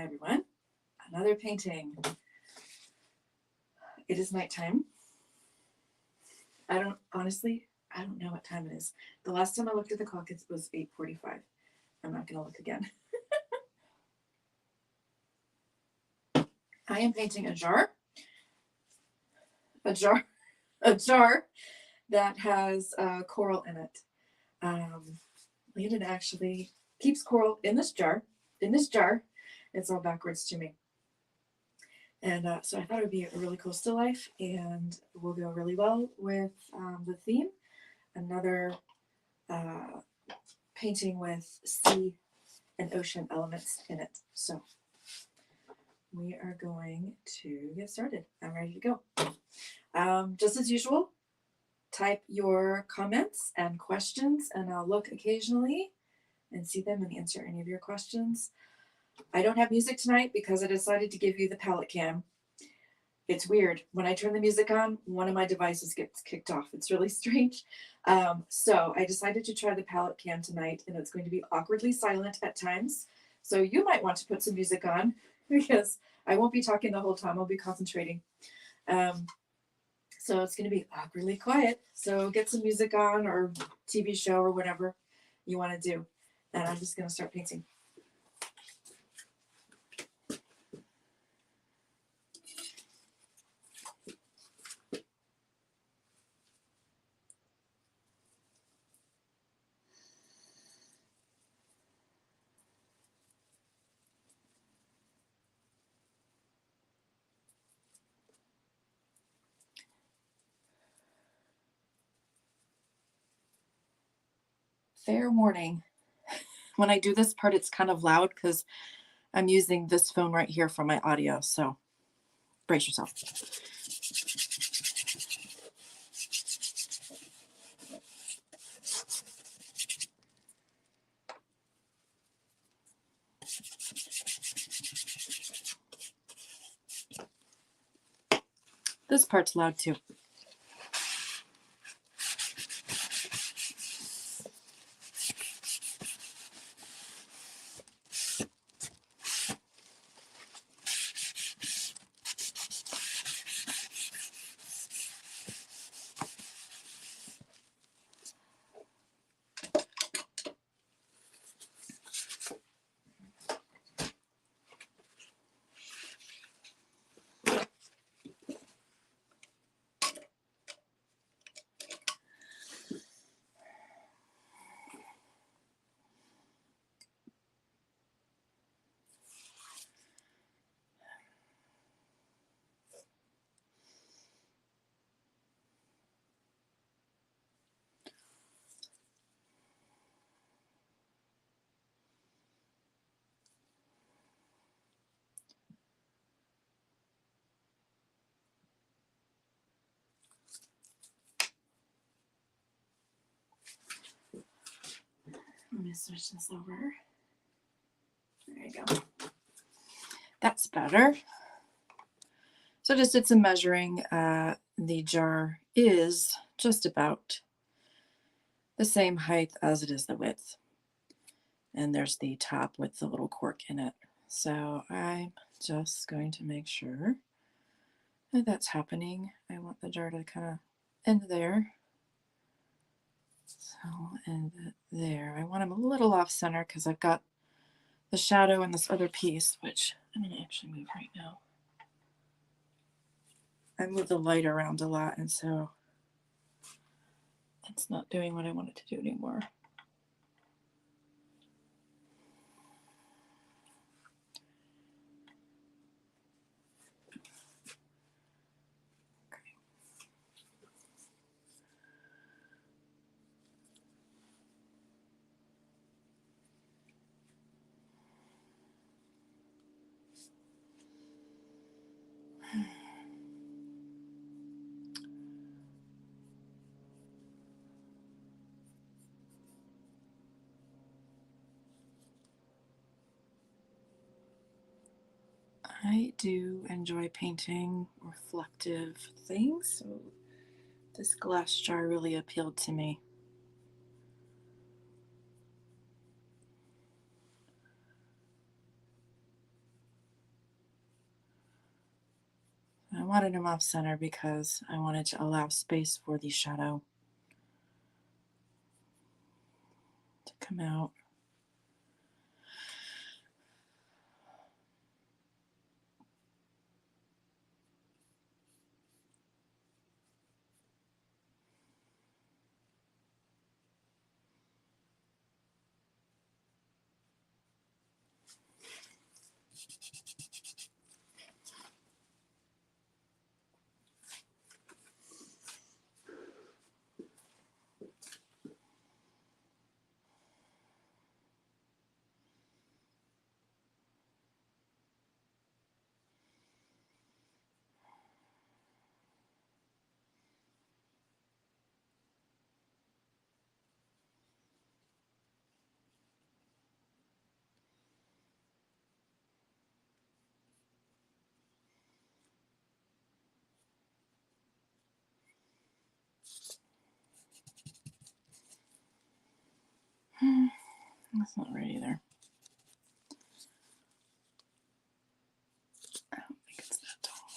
everyone. Another painting. It is nighttime. I don't know what time it is. The last time I looked at the clock, it was 8:45. I'm not going to look again. I am painting a jar that has coral in it. Landon actually keeps coral in this jar. It's all backwards to me. And so I thought it would be a really cool still life and will go really well with the theme. Another painting with sea and ocean elements in it. So we are going to get started. I'm ready to go. Just as usual, type your comments and questions and I'll look occasionally and see them and answer any of your questions. I don't have music tonight because I decided to give you the palette cam. It's weird. When I turn the music on, one of my devices gets kicked off. It's really strange. So I decided to try the palette cam tonight, and it's going to be awkwardly silent at times. So you might want to put some music on because I won't be talking the whole time. I'll be concentrating. So it's going to be awkwardly quiet. So get some music on or TV show or whatever you want to do. And I'm just going to start painting. Fair warning. When I do this part, it's kind of loud because I'm using this phone right here for my audio. So brace yourself. This part's loud too. Let me switch this over. There you go. That's better. So I just did some measuring. The jar is just about the same height as it is the width. And there's the top with the little cork in it. So I'm just going to make sure that that's happening. I want the jar to kind of end there. So end it there. I want them a little off center because I've got the shadow and this other piece, which I'm going to actually move right now. I move the light around a lot, and so it's not doing what I want it to do anymore. I do enjoy painting reflective things, so this glass jar really appealed to me. wanted him off center because I wanted to allow space for the shadow to come out. That's not right either. I don't think it's that tall.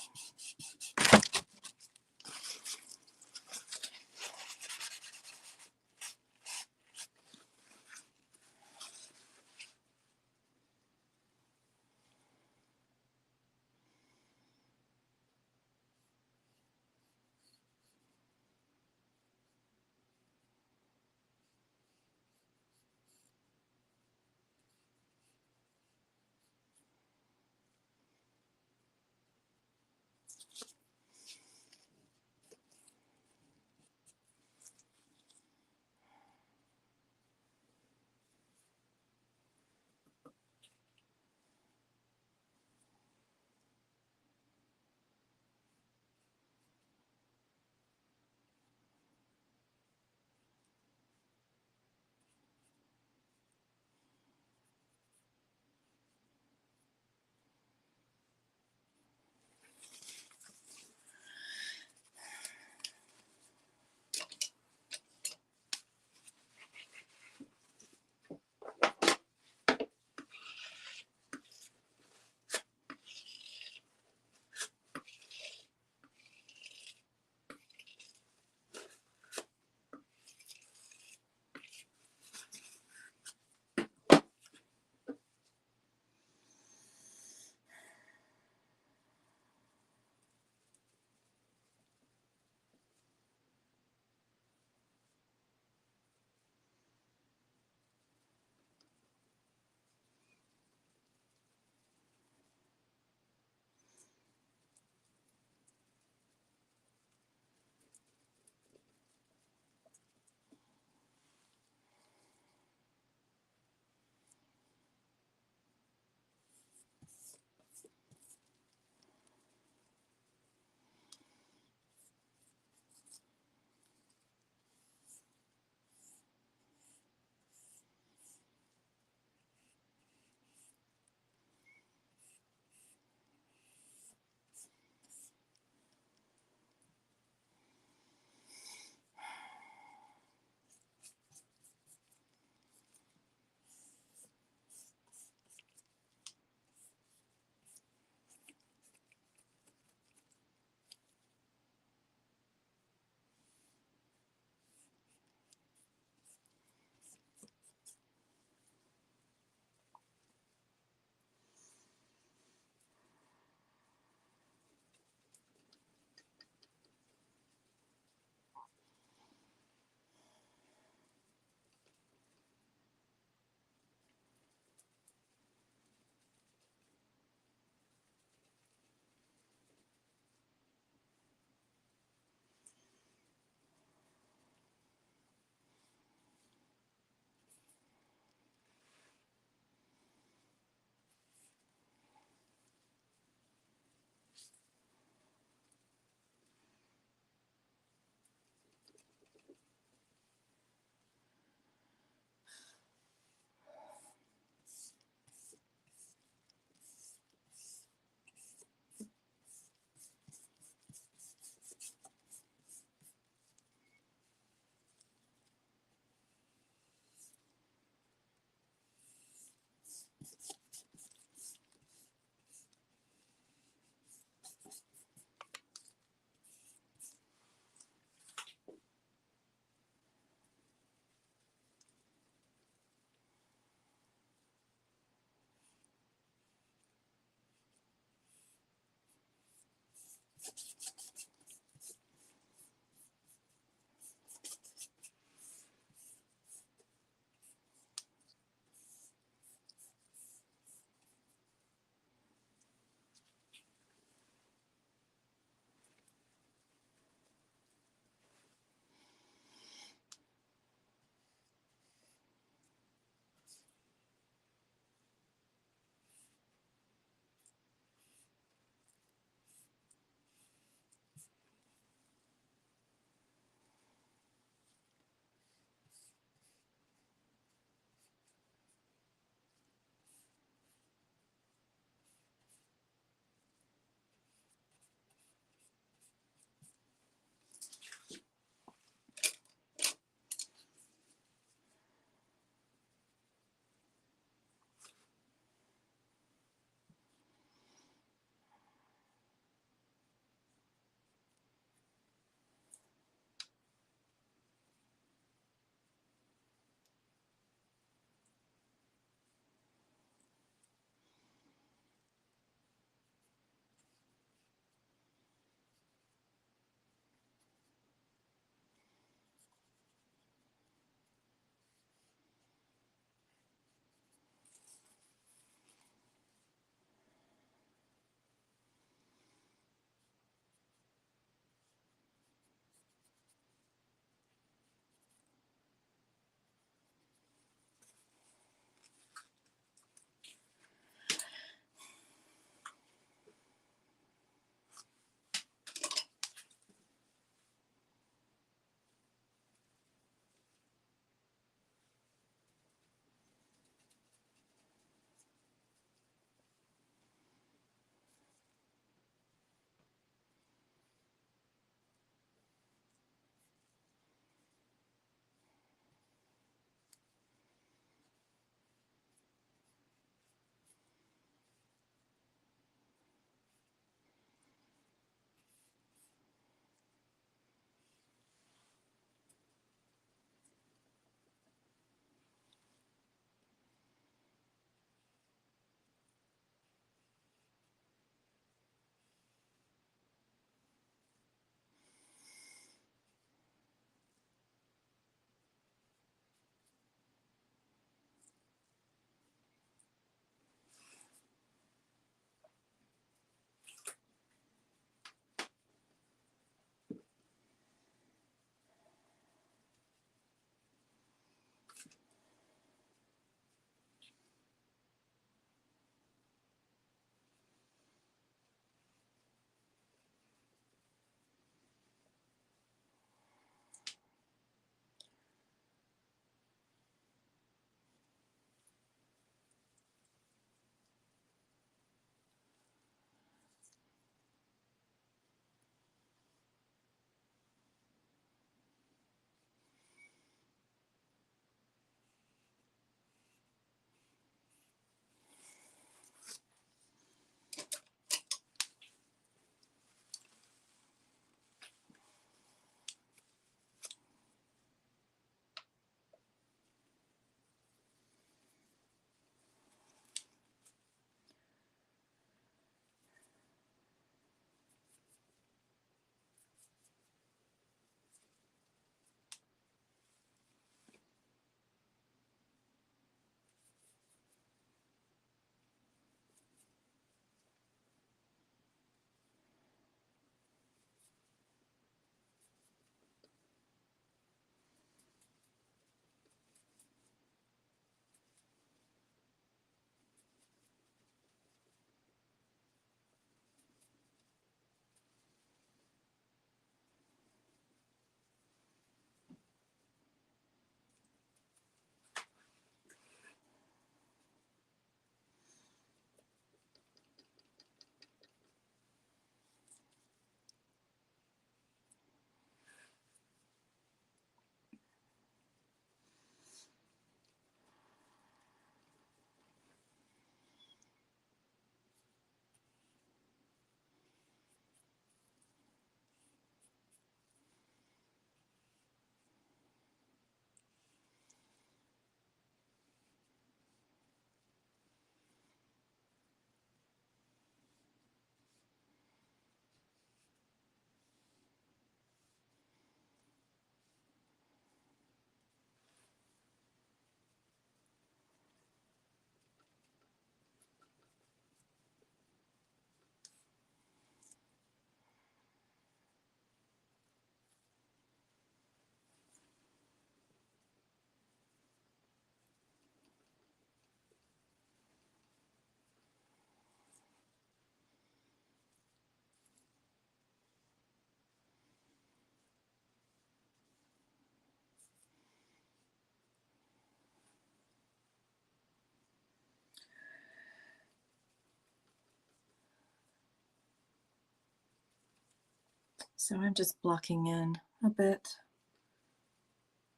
So I'm just blocking in a bit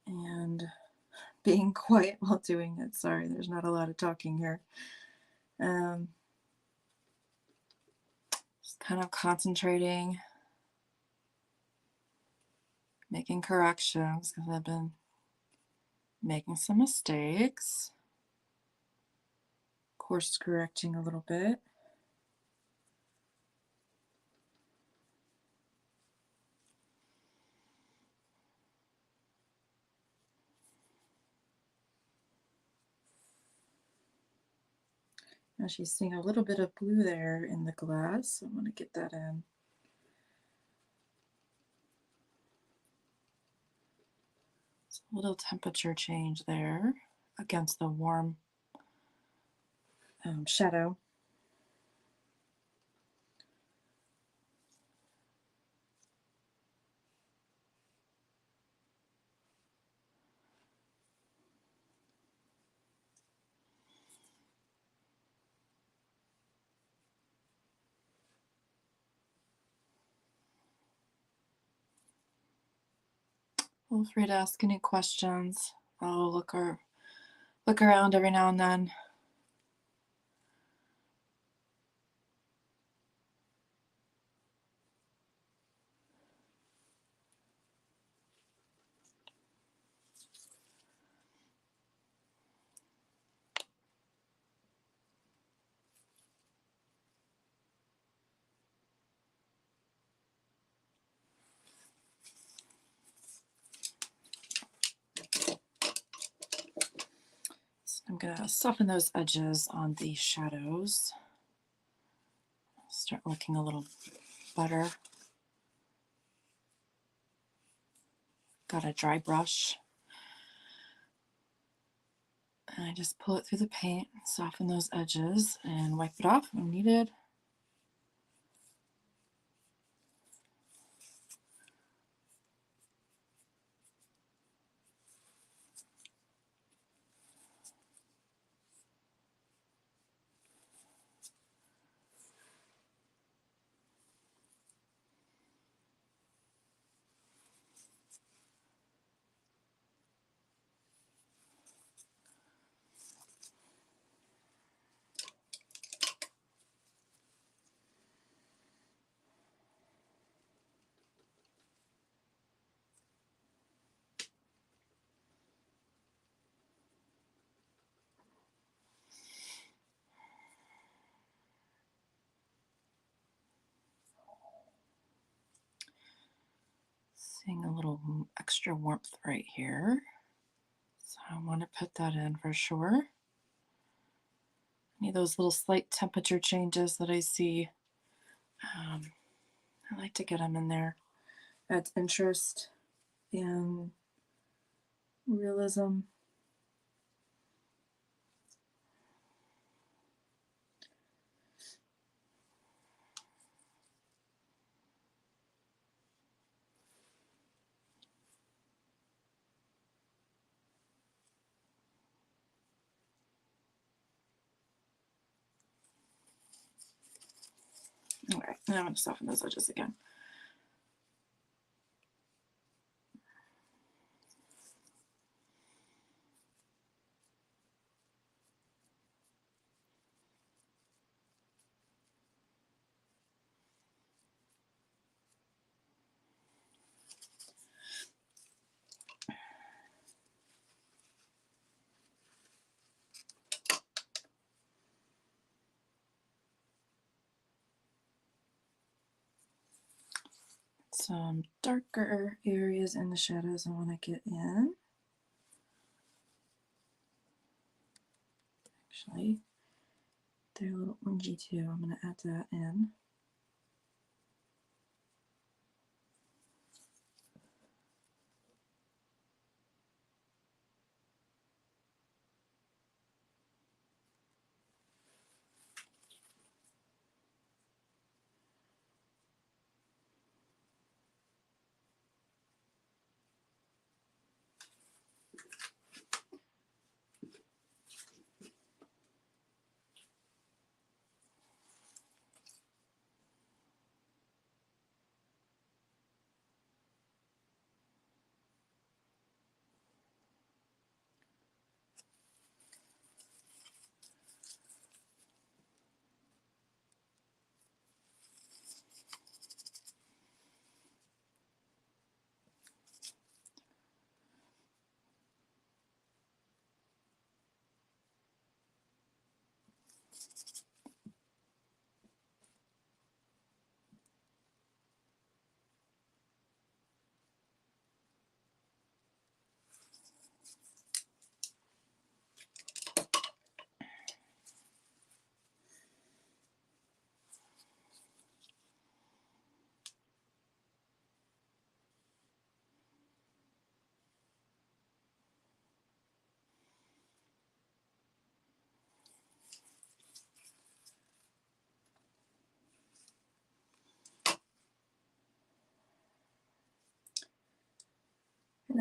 and being quiet while doing it. Sorry, there's not a lot of talking here. Just kind of concentrating, making corrections because I've been making some mistakes, course correcting a little bit. Now she's seeing a little bit of blue there in the glass, so I'm going to get that in. It's a little temperature change there against the warm shadow. Feel free to ask any questions. I'll look around every now and then. So I'm going to soften those edges on the shadows. Start looking a little better. Got a dry brush. And I just pull it through the paint, soften those edges, and wipe it off when needed. Seeing a little extra warmth right here. So I want to put that in for sure. Any of those little slight temperature changes that I see, I like to get them in there. Adds interest and realism. All right, now I'm going to soften those edges again. Some darker areas in the shadows I want to get in. Actually, they're a little orangey too. I'm going to add that in.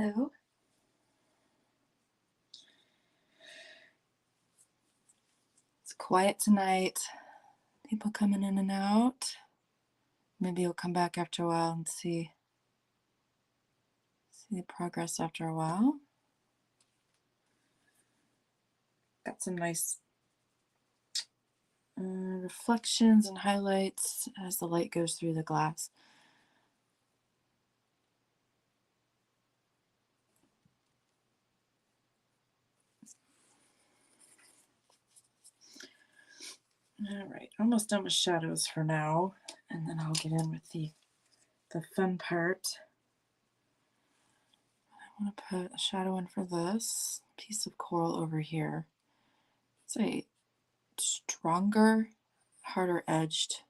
Hello. It's quiet tonight. People coming in and out. Maybe you'll come back after a while and see the progress after a while. Got some nice reflections and highlights as the light goes through the glass. All right, almost done with shadows for now, and then I'll get in with the fun part. I want to put a shadow in for this piece of coral over here. It's a stronger, harder edged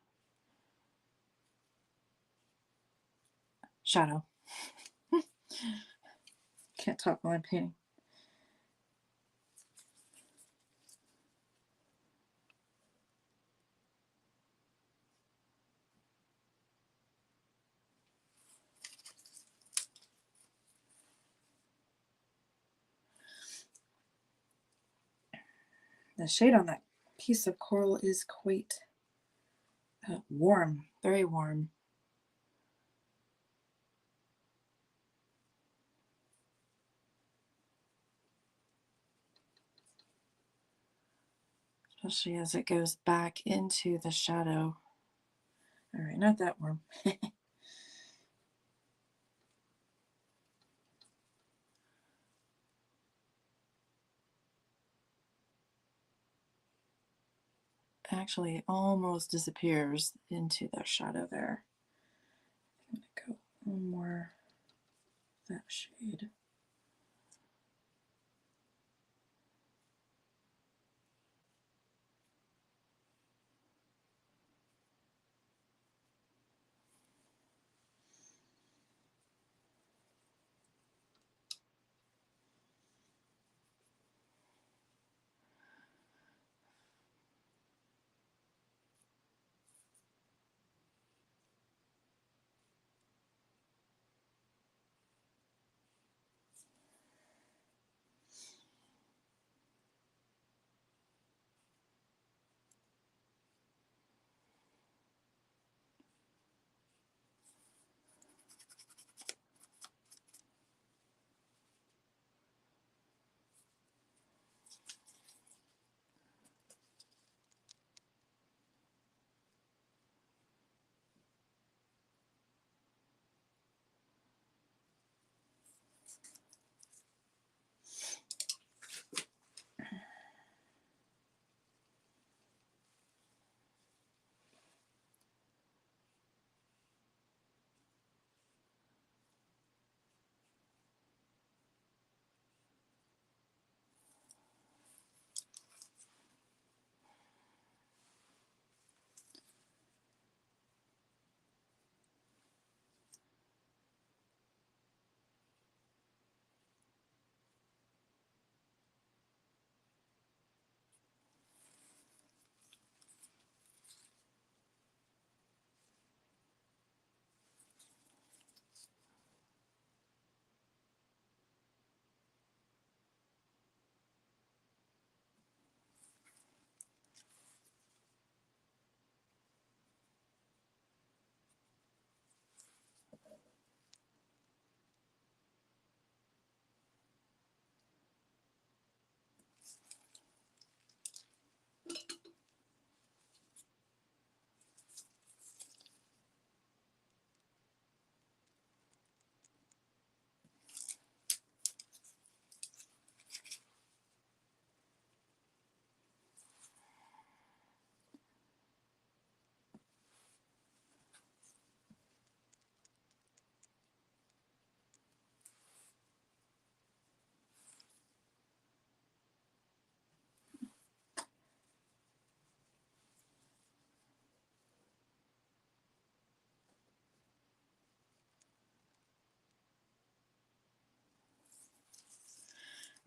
shadow. Can't talk while I'm painting. The shade on that piece of coral is quite warm, very warm. Especially as it goes back into the shadow. All right, not that warm. Actually almost disappears into the shadow there. I'm going to go a little more that shade.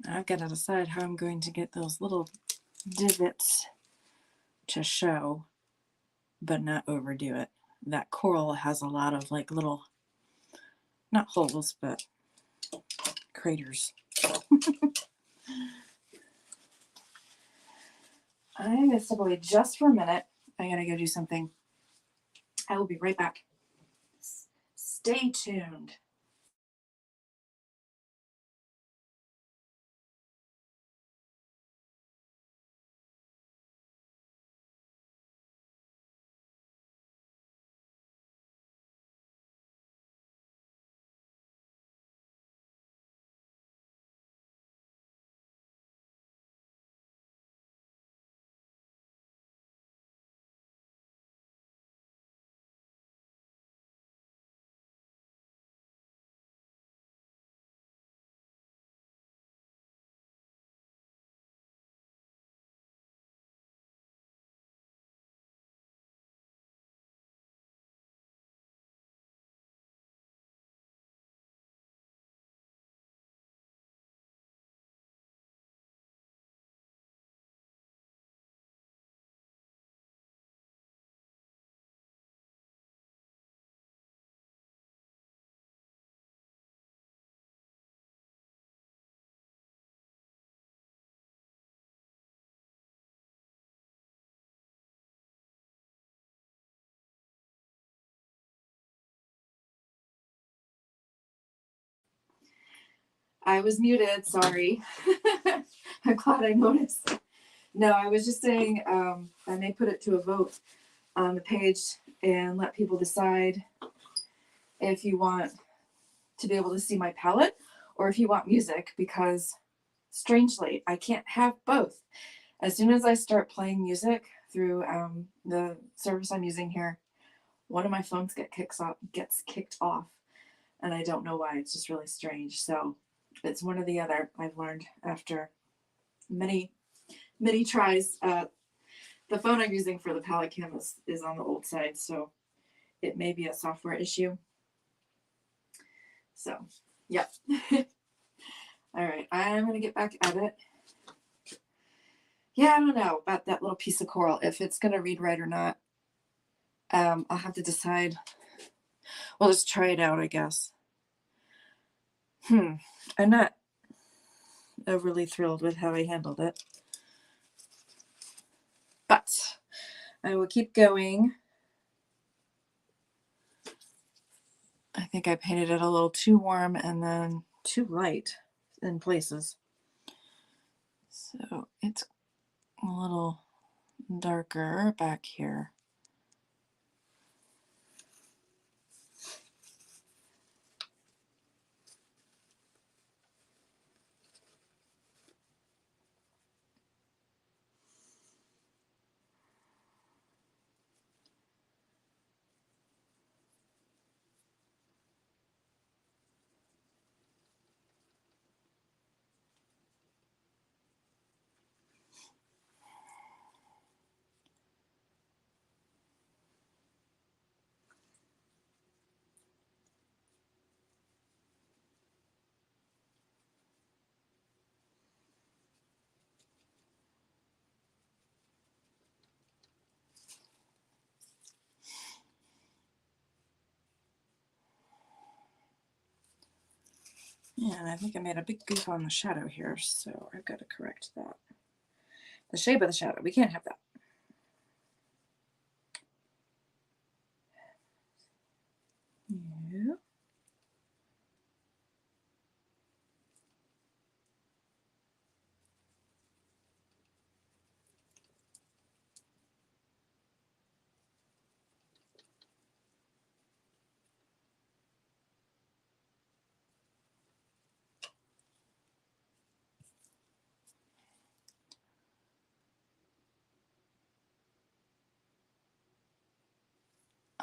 I've got to decide how I'm going to get those little divots to show, but not overdo it. That coral has a lot of like little, not holes, but craters. I'm going to step away just for a minute. I got to go do something. I will be right back. Stay tuned. I was muted, sorry. I'm glad I noticed. No, I was just saying I may put it to a vote on the page and let people decide if you want to be able to see my palette or if you want music, because strangely, I can't have both. As soon as I start playing music through the service I'm using here, one of my phones gets kicked off, and I don't know why. It's just really strange. So it's one or the other. I've learned after many tries. The phone I'm using for the palette cam is on the old side, so it may be a software issue. So, yep. All right, I'm gonna get back at it. Yeah, I don't know about that little piece of coral, if it's gonna read right or not. I'll have to decide. We'll just try it out, I guess. I'm not overly thrilled with how I handled it, but I will keep going. I think I painted it a little too warm and then too light in places. So it's a little darker back here. Yeah, and I think I made a big goof on the shadow here, so I've got to correct that. The shape of the shadow, we can't have that. Yeah.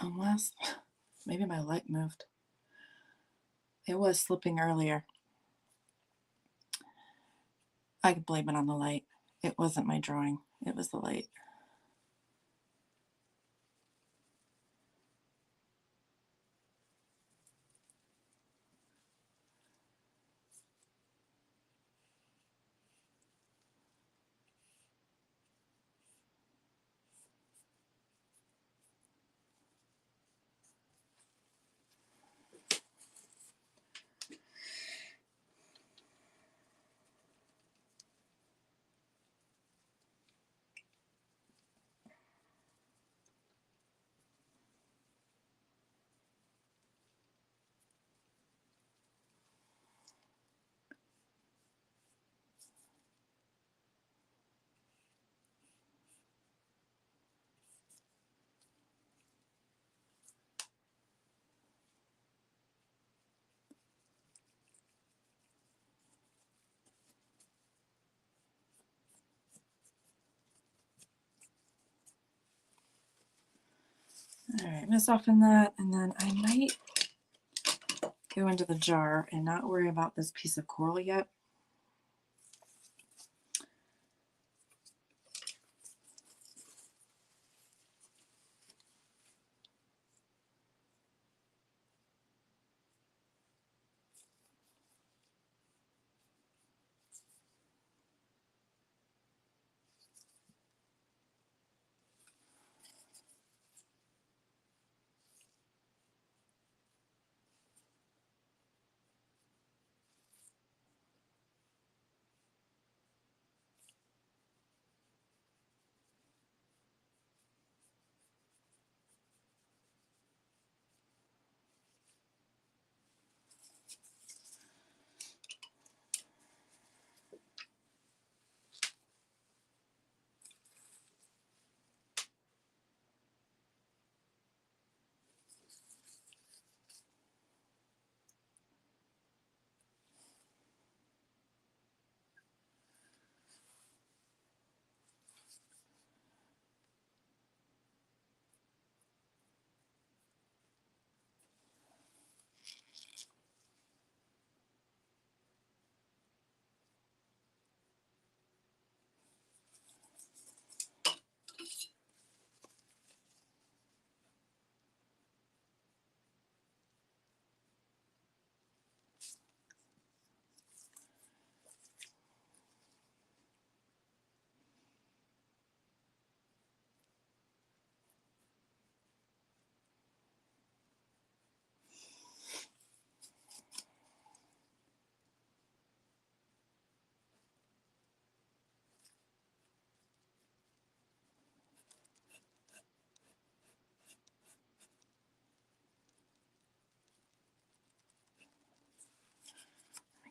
Unless, maybe my light moved. It was slipping earlier. I could blame it on the light. It wasn't my drawing, it was the light. All right, I'm going to soften that, and then I might go into the jar and not worry about this piece of coral yet.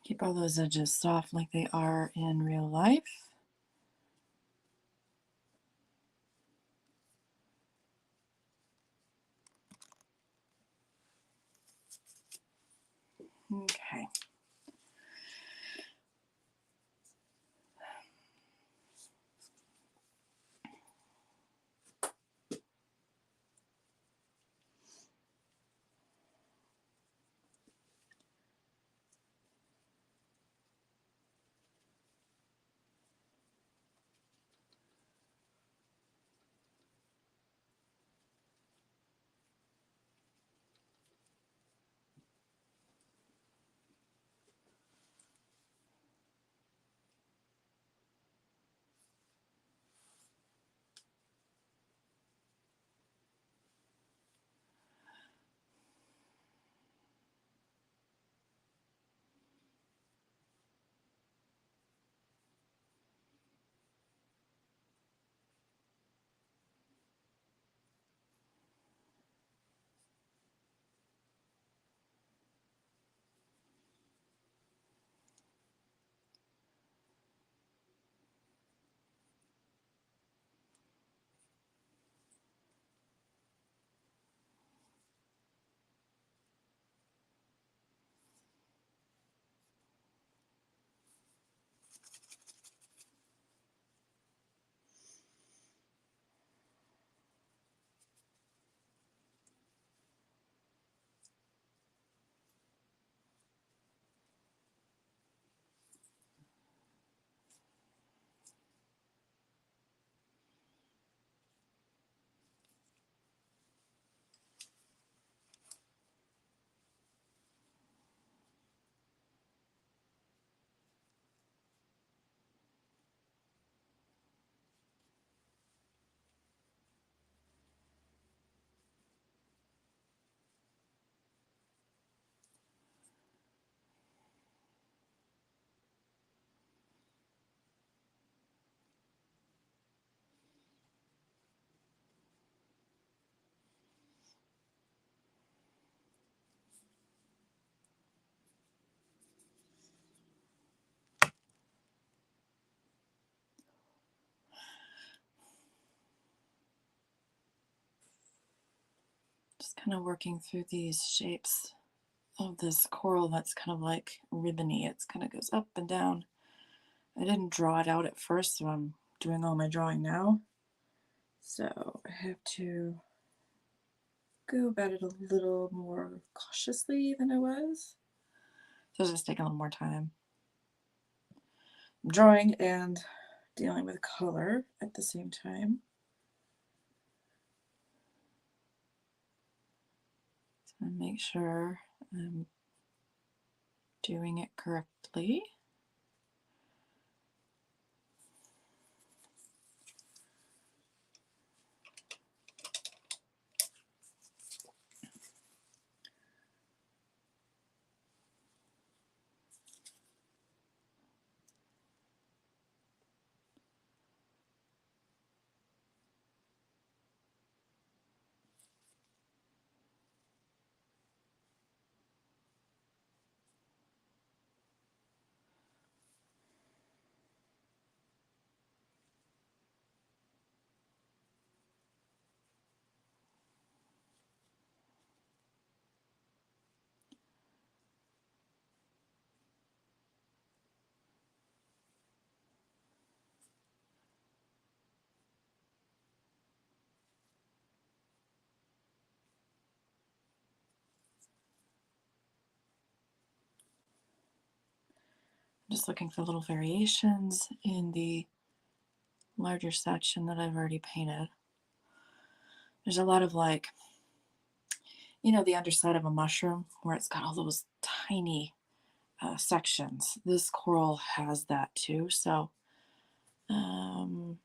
Keep all those edges soft like they are in real life. Okay. Just kind of working through these shapes of this coral that's kind of like ribbony. It kind of goes up and down. I didn't draw it out at first, so I'm doing all my drawing now. So I have to go about it a little more cautiously than I was. So it's just taking a little more time. I'm drawing and dealing with color at the same time. So make sure I'm doing it correctly. Just looking for little variations in the larger section that I've already painted. There's a lot of like, you know, the underside of a mushroom where it's got all those tiny sections. This coral has that too. So at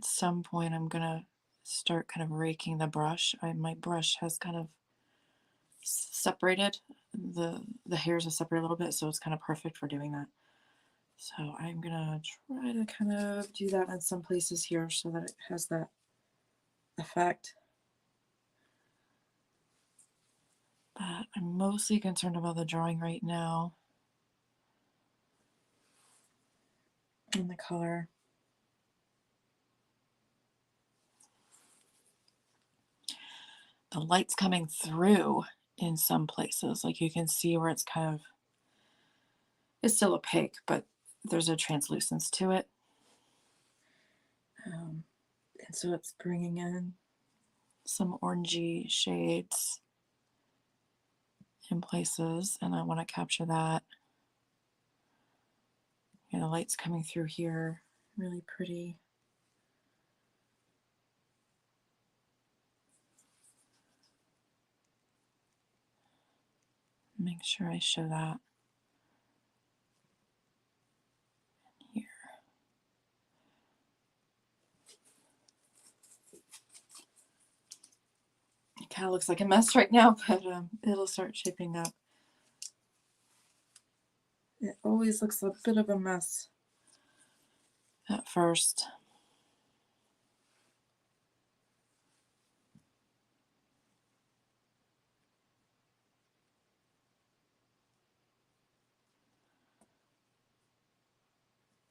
some point I'm gonna start kind of raking the brush. My brush has kind of separated. The hairs are separated a little bit, so it's kind of perfect for doing that. So I'm gonna try to kind of do that in some places here so that it has that effect. But I'm mostly concerned about the drawing right now and the color. The light's coming through in some places. Like you can see where it's kind of, it's still opaque, but there's a translucence to it. And so it's bringing in some orangey shades in places, and I want to capture that. Yeah, the light's coming through here, really pretty. Make sure I show that here. It kind of looks like a mess right now, but it'll start shaping up. It always looks a bit of a mess at first.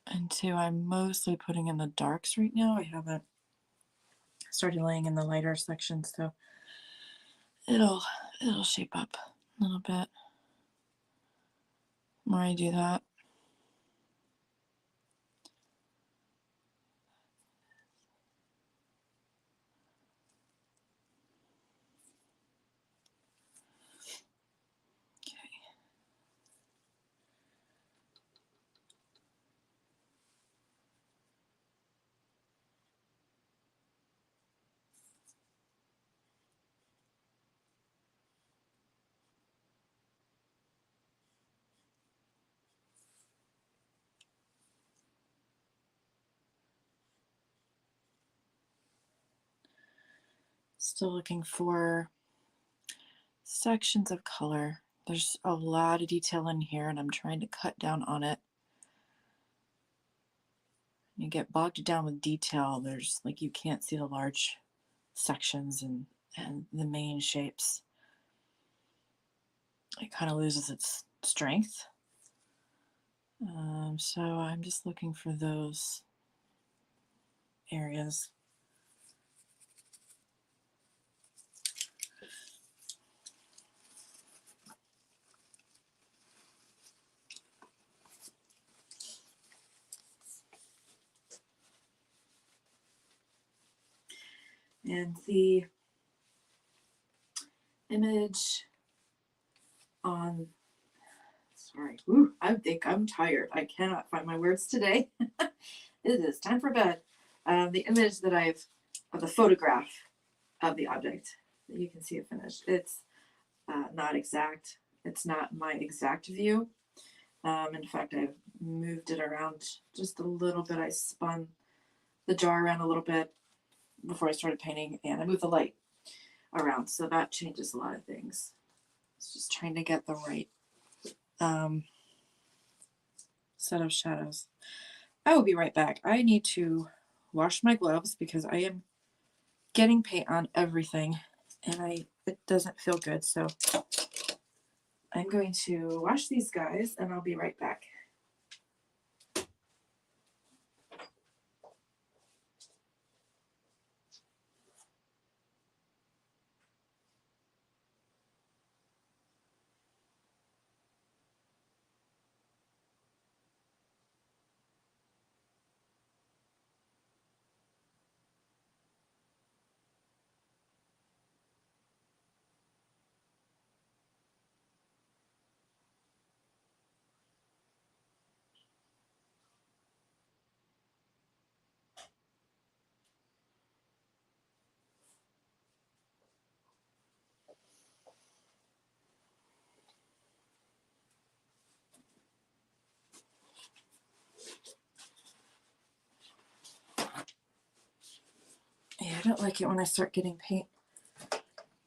And two, I'm mostly putting in the darks right now. I haven't started laying in the lighter sections, so it'll shape up a little bit more I do that. Still looking for sections of color. There's a lot of detail in here, and I'm trying to cut down on it. You get bogged down with detail. There's like you can't see the large sections and the main shapes. It kind of loses its strength. So I'm just looking for those areas. And the image on, sorry, ooh, I think I'm tired. I cannot find my words today. It is time for bed. The image that of the photograph of the object that you can see it finished. It's not exact. It's not my exact view. In fact, I've moved it around just a little bit. I spun the jar around a little bit before I started painting, and I moved the light around, so that changes a lot of things. It's just trying to get the right set of shadows. I will be right back. I need to wash my gloves because I am getting paint on everything, and it doesn't feel good. So I'm going to wash these guys, and I'll be right back. Yeah, I don't like it when I start getting paint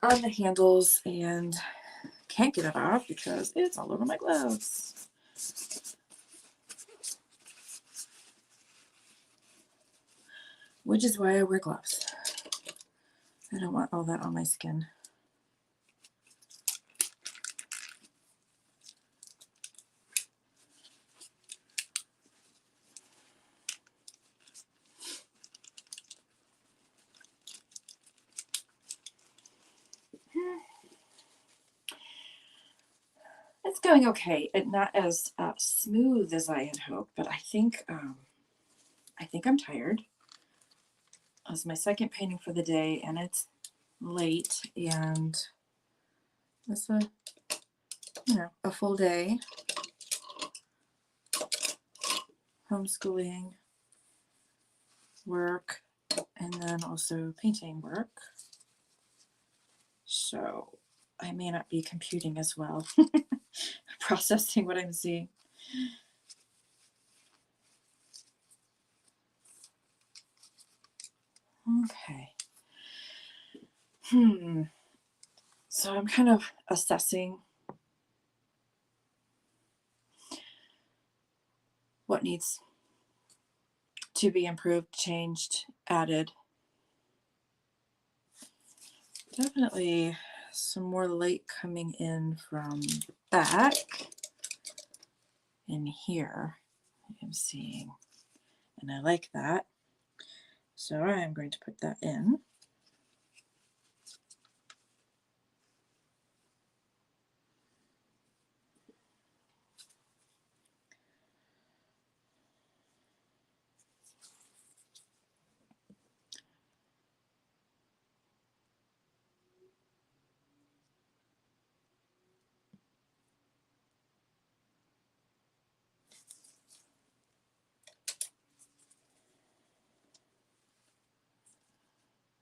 on the handles and can't get it off because it's all over my gloves. Which is why I wear gloves. I don't want all that on my skin. It's going okay. Not as smooth as I had hoped, but I think I'm tired. It was my second painting for the day, and it's late, and it's a full day. Homeschooling, work, and then also painting work. So I may not be computing as well, processing what I'm seeing. Okay. So I'm kind of assessing what needs to be improved, changed, added. Definitely some more light coming in from the back. In here, I'm seeing, and I like that. So I'm going to put that in.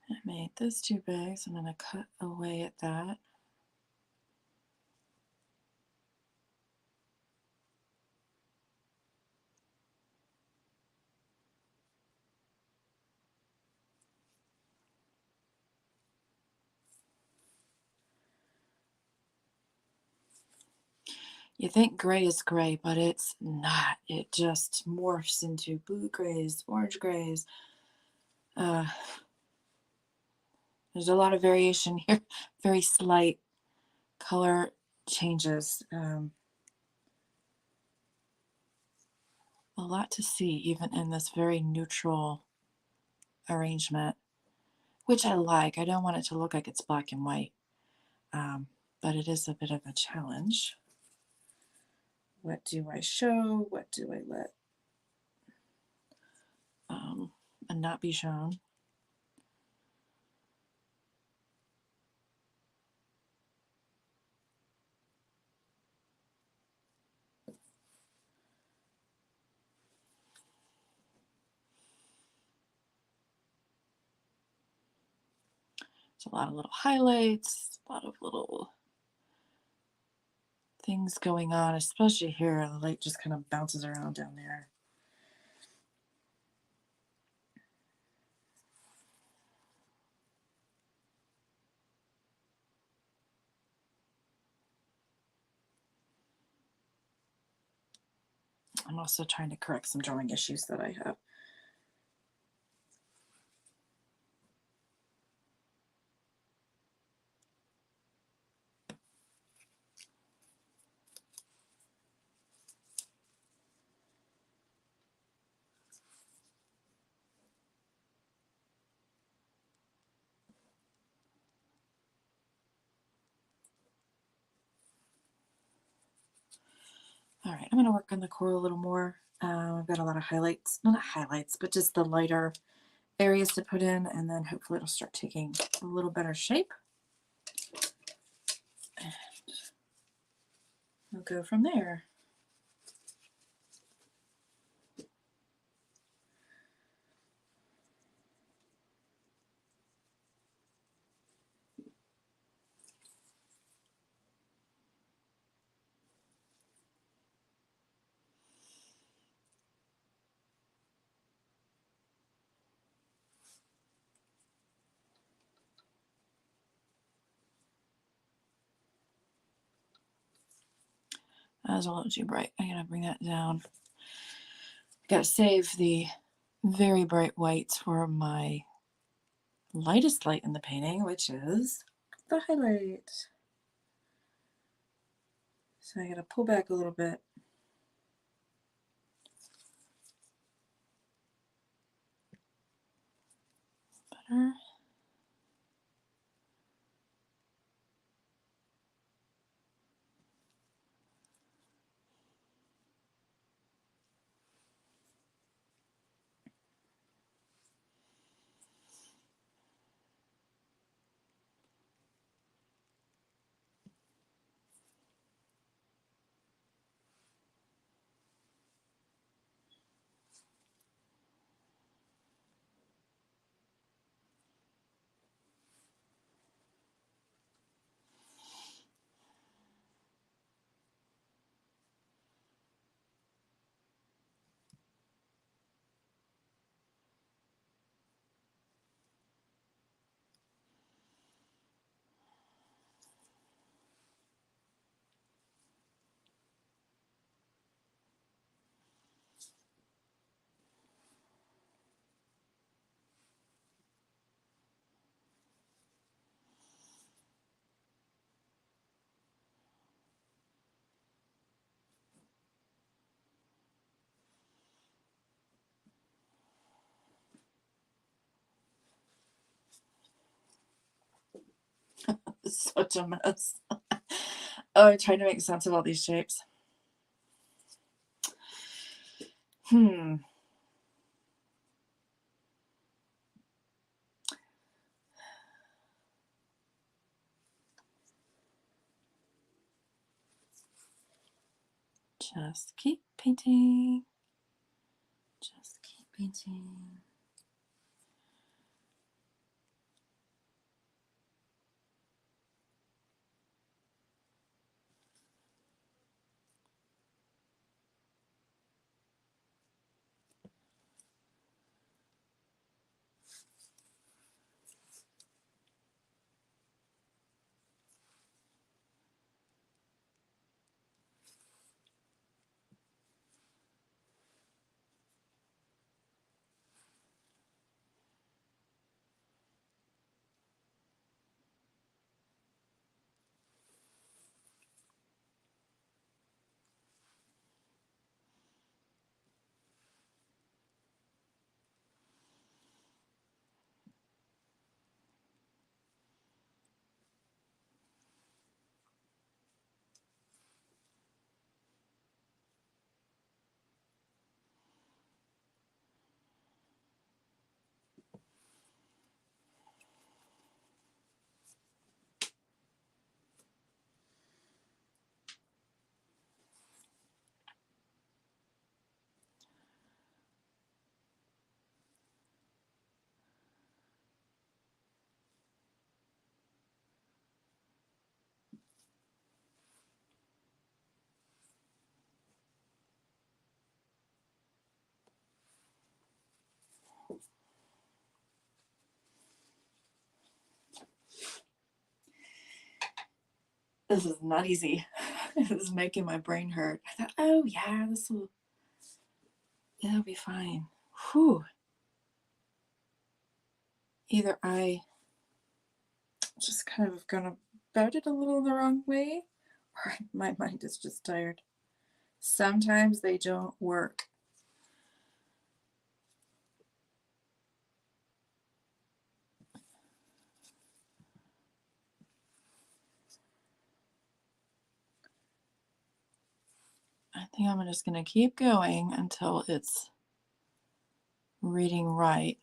I made this too big, so I'm going to cut away at that. You think gray is gray, but it's not. It just morphs into blue grays, orange grays. There's a lot of variation here, very slight color changes. A lot to see, even in this very neutral arrangement, which I like. I don't want it to look like it's black and white, but it is a bit of a challenge. What do I show? What do I let and not be shown? There's a lot of little highlights, a lot of little things going on, especially here. The light just kind of bounces around down there. I'm also trying to correct some drawing issues that I have. All right, I'm going to work on the coral a little more. I've got a lot of highlights, not highlights, but just the lighter areas to put in, and then hopefully it'll start taking a little better shape. And we'll go from there. That's a little too bright. I gotta bring that down. Gotta save the very bright whites for my lightest light in the painting, which is the highlight. So I gotta pull back a little bit. Better. It's such a mess. Oh, I'm trying to make sense of all these shapes. Just keep painting. Just keep painting. This is not easy. This is making my brain hurt. I thought, oh yeah, it'll be fine. Whew. Either I just kind of gone about it a little the wrong way, or my mind is just tired. Sometimes they don't work. I think I'm just going to keep going until it's reading right.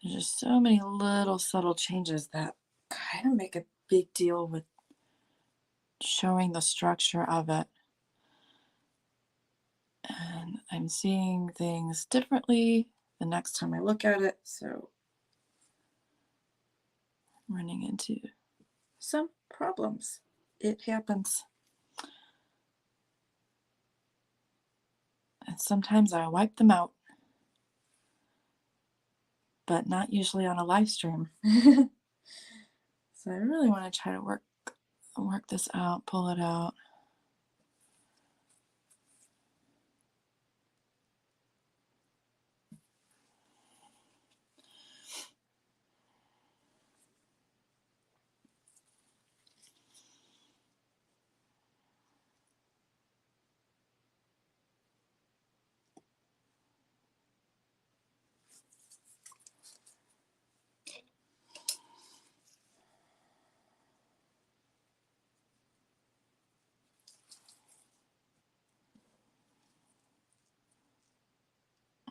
There's just so many little subtle changes that kind of make a big deal with showing the structure of it. And I'm seeing things differently the next time I look at it, so I'm running into some problems. It happens. And sometimes I wipe them out, but not usually on a live stream. So I really want to try to work this out, pull it out.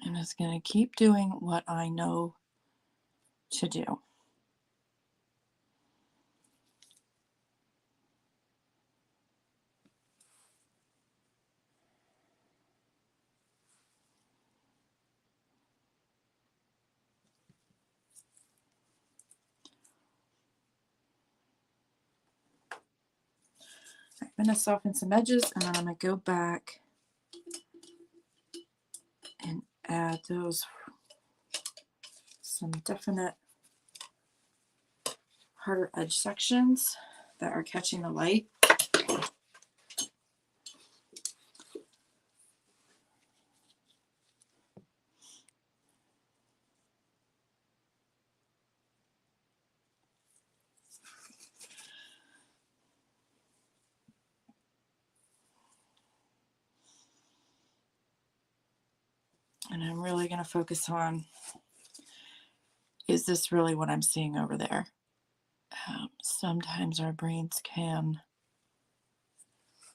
I'm just going to keep doing what I know to do. I'm going to soften some edges, and then I'm going to go back and add some definite harder edge sections that are catching the light. And I'm really going to focus on, is this really what I'm seeing over there? Sometimes our brains can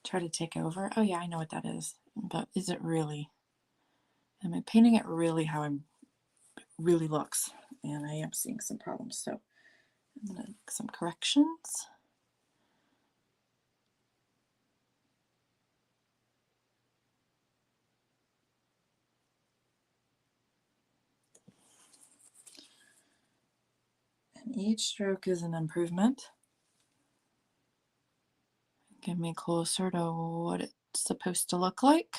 try to take over. Oh yeah, I know what that is. But is it really? Am I painting it really how it really looks? And I am seeing some problems. So I'm going to make some corrections. And each stroke is an improvement. Get me closer to what it's supposed to look like.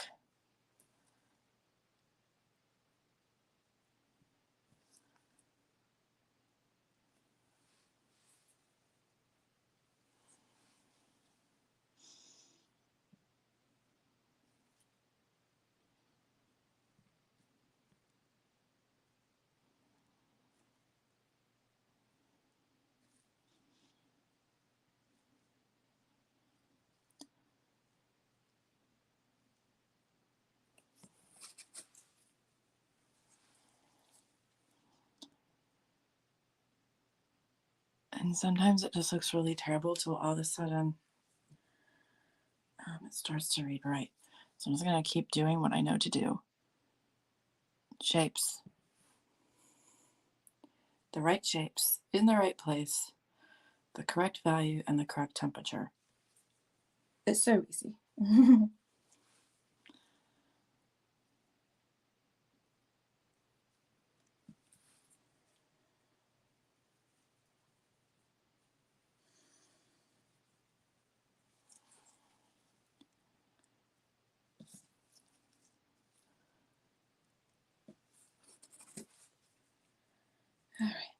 And sometimes it just looks really terrible till all of a sudden it starts to read right. So I'm just going to keep doing what I know to do. Shapes. The right shapes in the right place, the correct value, and the correct temperature. It's so easy.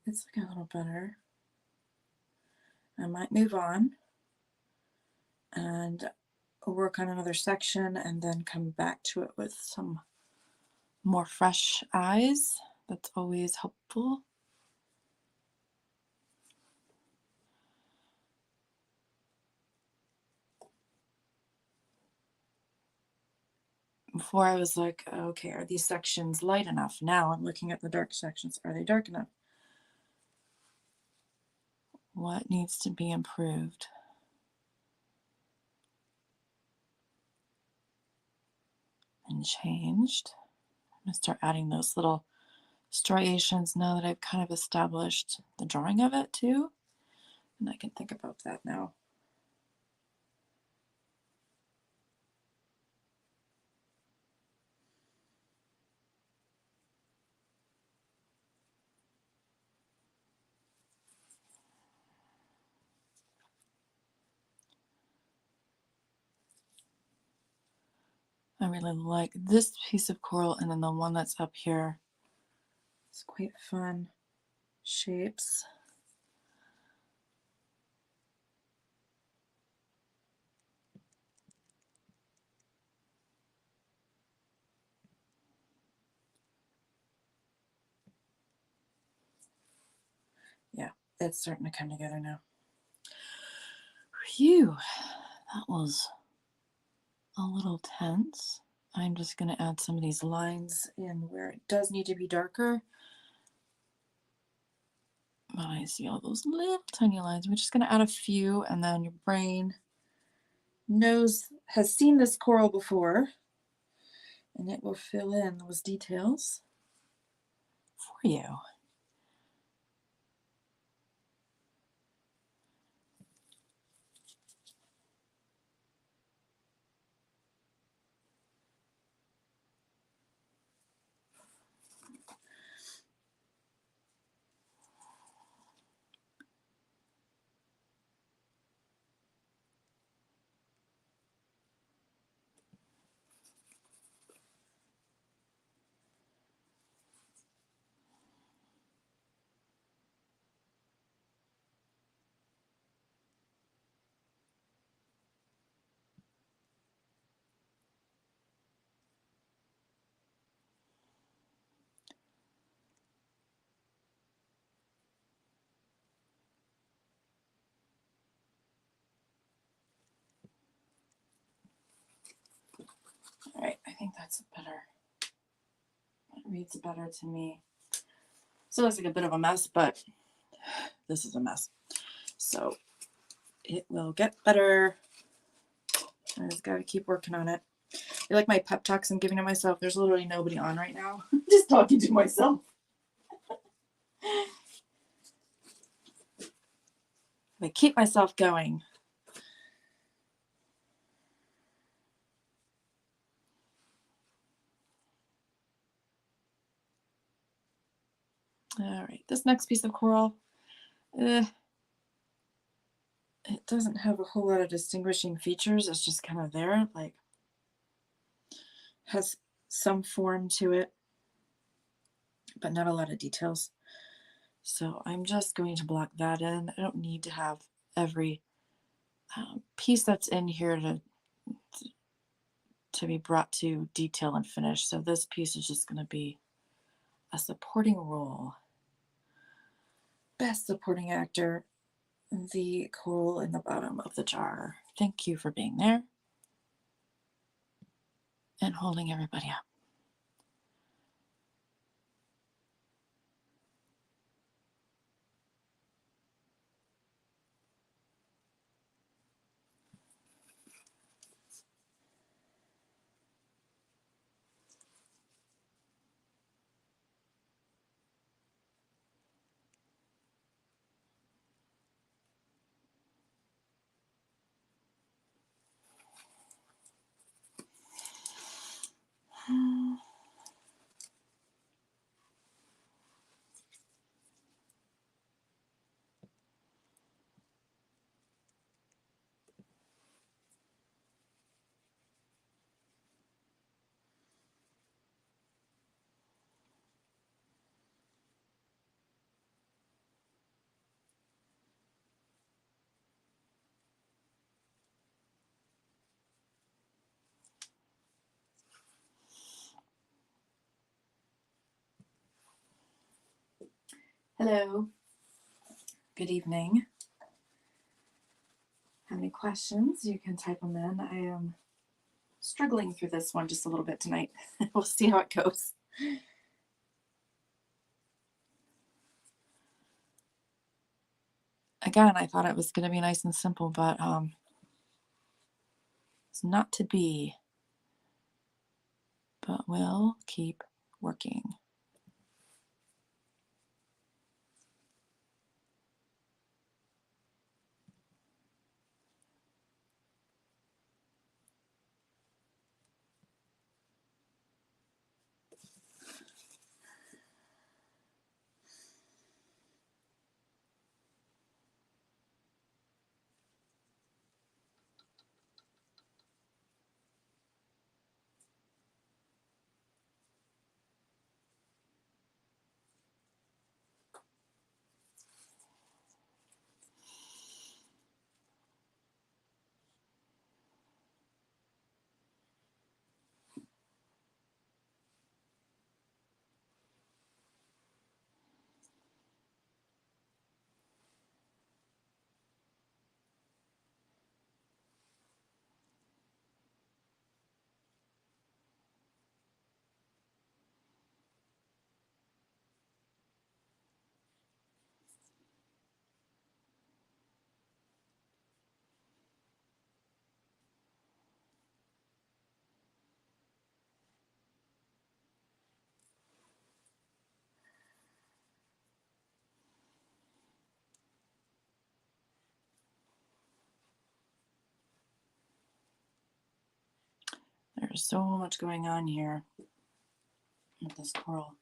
it's looking a little better. I might move on and work on another section and then come back to it with some more fresh eyes. That's always helpful. Before I was like, okay, are these sections light enough? Now I'm looking at the dark sections. Are they dark enough? What needs to be improved? And changed. I'm going to start adding those little striations now that I've kind of established the drawing of it too. And I can think about that now. I really like this piece of coral, and then the one that's up here. It's quite fun shapes. Yeah, it's starting to come together now. Phew, that was a little tense. I'm just going to add some of these lines in where it does need to be darker. But I see all those little tiny lines. We're just going to add a few, and then your brain has seen this coral before, and it will fill in those details for you. All right, I think that's better. It reads better to me. So it's like a bit of a mess, but this is a mess. So it will get better. I just got to keep working on it. I like my pep talks I'm giving to myself. There's literally nobody on right now. I'm just talking to myself. I keep myself going. All right, this next piece of coral, it doesn't have a whole lot of distinguishing features. It's just kind of there, like has some form to it, but not a lot of details. So I'm just going to block that in. I don't need to have every piece that's in here to be brought to detail and finish. So this piece is just going to be a supporting role. Best supporting actor, the coral in the bottom of the jar. Thank you for being there and holding everybody up. Hello. Good evening. Have any questions? You can type them in. I am struggling through this one just a little bit tonight. We'll see how it goes. Again, I thought it was going to be nice and simple, but it's not to be. But we'll keep working. There's so much going on here with this coral.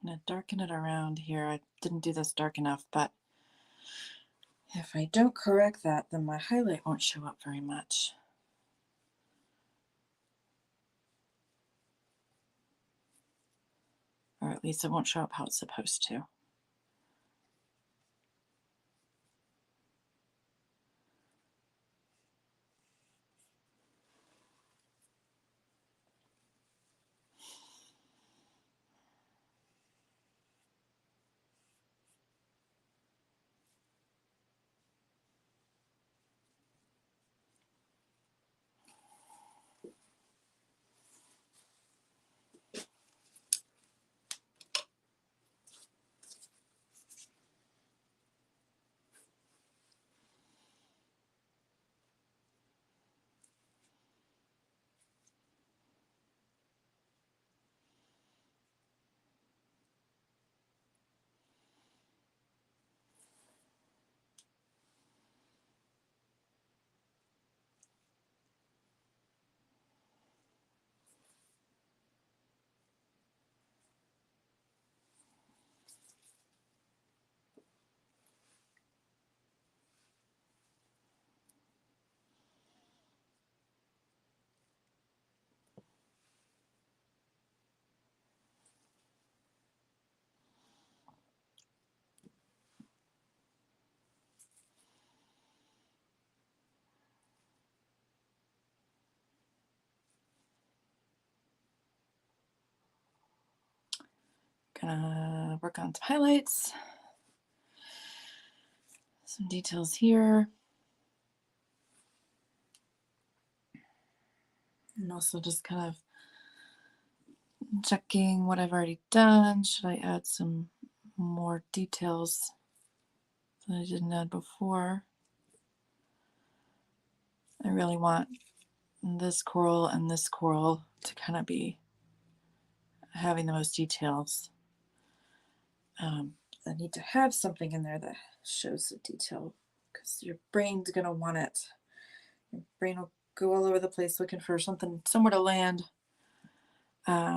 I'm going to darken it around here. I didn't do this dark enough, but if I don't correct that, then my highlight won't show up very much. Or at least it won't show up how it's supposed to. Gonna work on some highlights, some details here, and also just kind of checking what I've already done. Should I add some more details that I didn't add before? I really want this coral and this coral to kind of be having the most details. I need to have something in there that shows the detail because your brain's gonna want it. Your brain will go all over the place looking for something, somewhere to land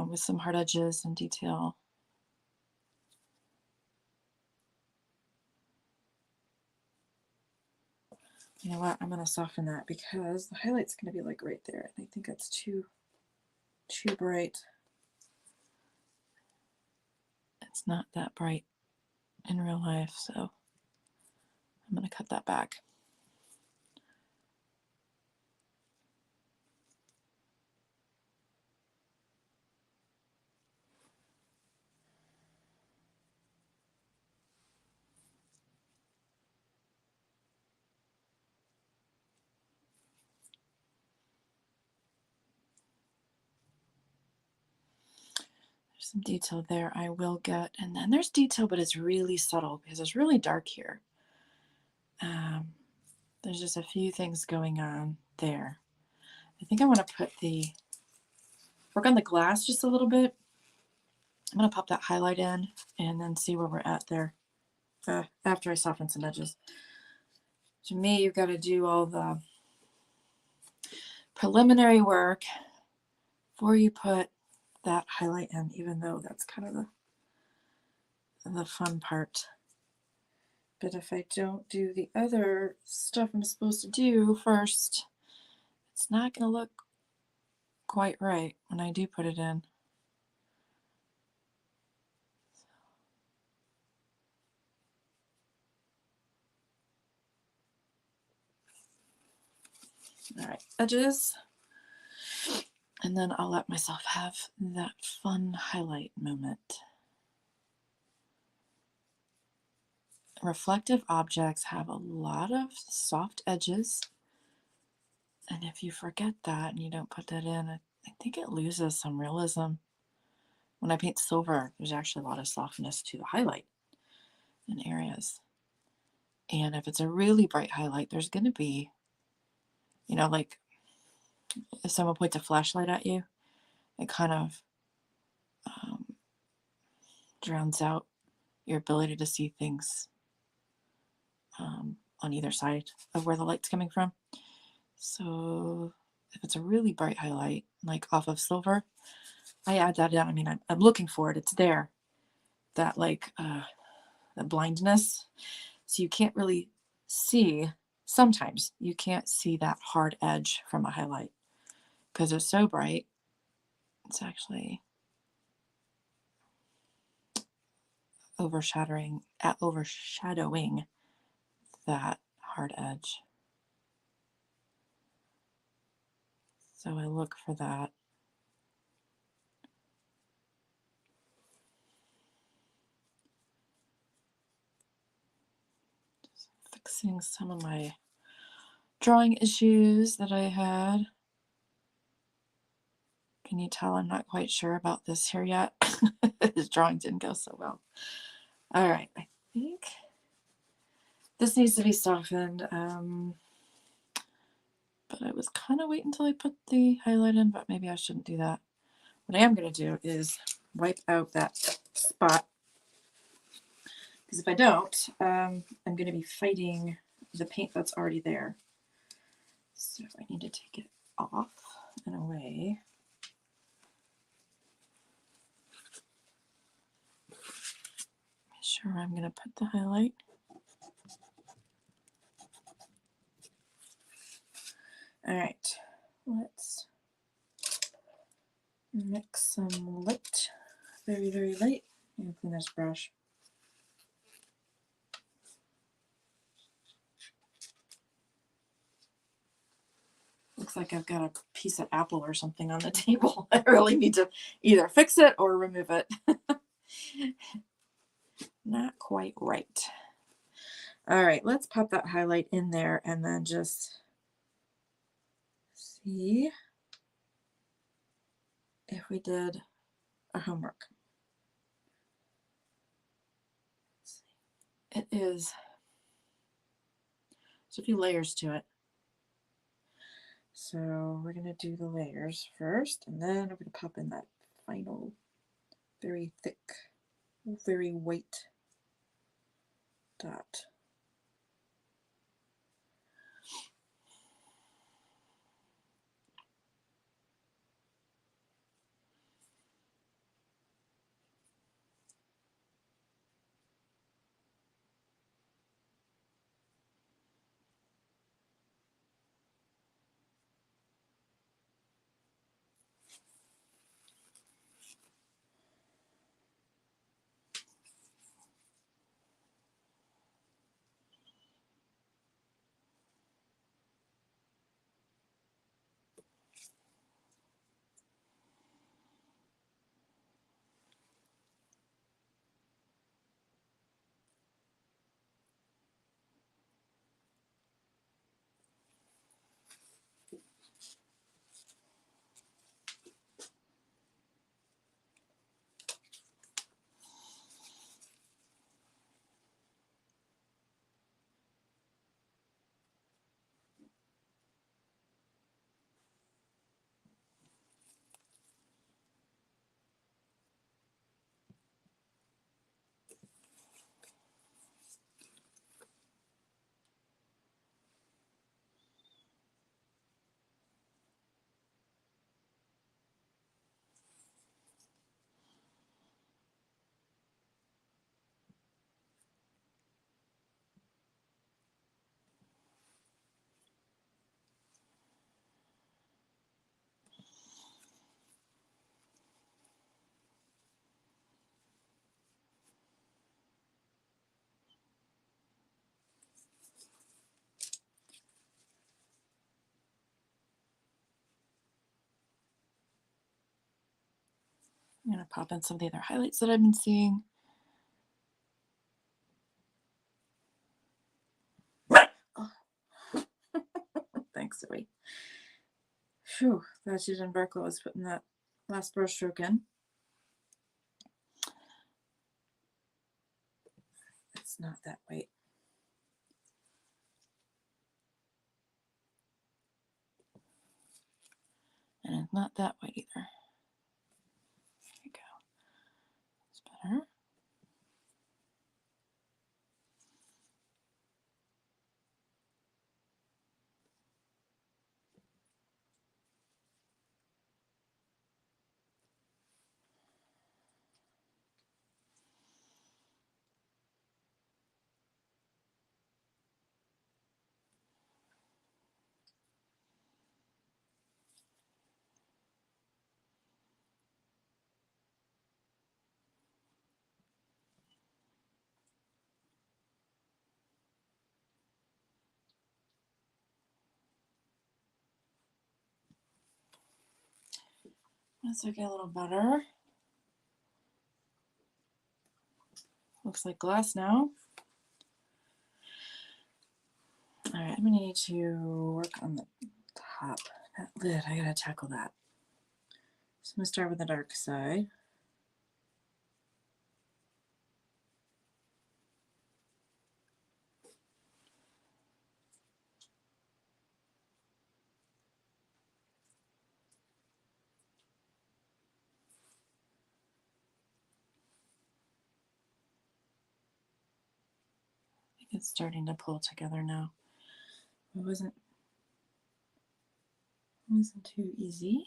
with some hard edges and detail. You know what? I'm gonna soften that because the highlight's gonna be like right there, and I think that's too bright. It's not that bright in real life, so I'm gonna cut that back. Some detail there I will get, and then there's detail, but it's really subtle because it's really dark here. There's just a few things going on there. I think I want to work on the glass just a little bit. I'm going to pop that highlight in and then see where we're at there after I soften some edges. To me, you've got to do all the preliminary work before you put that highlight in, even though that's kind of the fun part. But if I don't do the other stuff I'm supposed to do first, it's not going to look quite right when I do put it in. All right, edges. And then I'll let myself have that fun highlight moment. Reflective objects have a lot of soft edges. And if you forget that and you don't put that in, I think it loses some realism. When I paint silver, there's actually a lot of softness to the highlight in areas. And if it's a really bright highlight, there's going to be, like if someone points a flashlight at you, it kind of drowns out your ability to see things on either side of where the light's coming from. So if it's a really bright highlight, like off of silver, I add that in. I mean, I'm looking for it. It's there. That the blindness. So you can't really see, sometimes you can't see that hard edge from a highlight because it's so bright. It's actually overshadowing that hard edge. So I look for that. Just fixing some of my drawing issues that I had. Can you tell I'm not quite sure about this here yet? His drawing didn't go so well. All right, I think this needs to be softened. But I was kind of waiting until I put the highlight in, but maybe I shouldn't do that. What I am going to do is wipe out that spot. Because if I don't, I'm going to be fighting the paint that's already there. So I need to take it off and away. Make sure I'm going to put the highlight. All right, let's mix some light, very, very light. I'm going to clean this brush. Looks like I've got a piece of apple or something on the table. I really need to either fix it or remove it. Not quite right. All right, let's pop that highlight in there and then just see if we did our homework. It is, there's a few layers to it. So we're going to do the layers first, and then we're going to pop in that final, very thick, very white dot. I'm going to pop in some of the other highlights that I've been seeing. Oh. Thanks, Zoe. Phew, glad she didn't bark while I was putting that last brush stroke in. It's not that white. And it's not that white either. There we go. That's better. Let's make it a little better. Looks like glass now. All right, I'm gonna need to work on the top. That lid, I gotta tackle that. So I'm gonna start with the dark side. I think it's starting to pull together now. It wasn't too easy.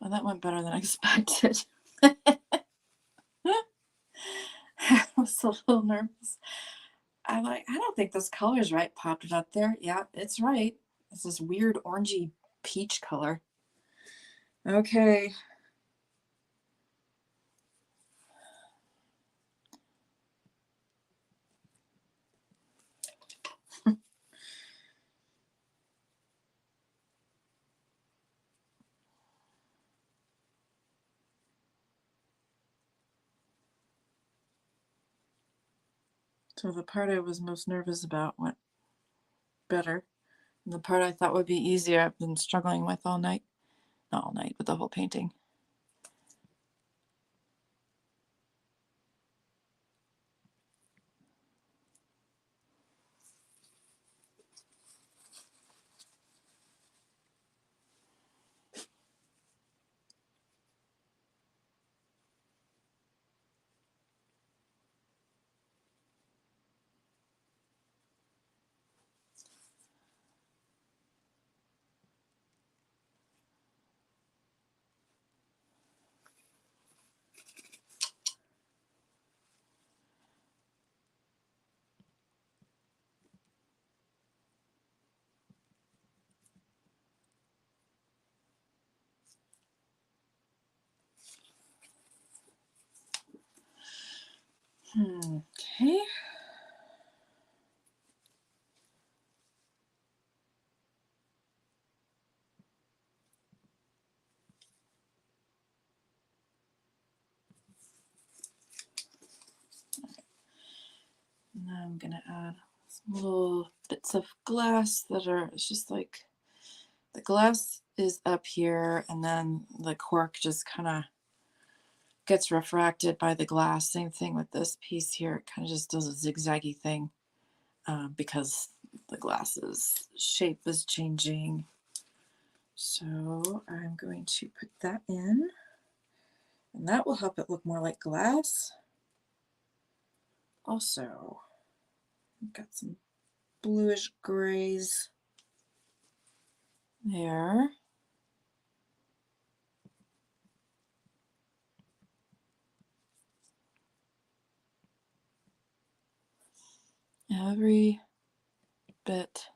Well, that went better than I expected. I was a little nervous. I don't think this color's right. Popped it up there. Yeah, it's right. It's this weird orangey peach color. Okay. So the part I was most nervous about went better. And the part I thought would be easier, I've been struggling with all night. Not all night, but the whole painting. Okay. Now I'm gonna add some little bits of glass that are, it's just like the glass is up here and then the cork just kind of gets refracted by the glass. Same thing with this piece here. It kind of just does a zigzaggy thing because the glass's shape is changing. So I'm going to put that in, and that will help it look more like glass. Also, I've got some bluish grays there. Every bit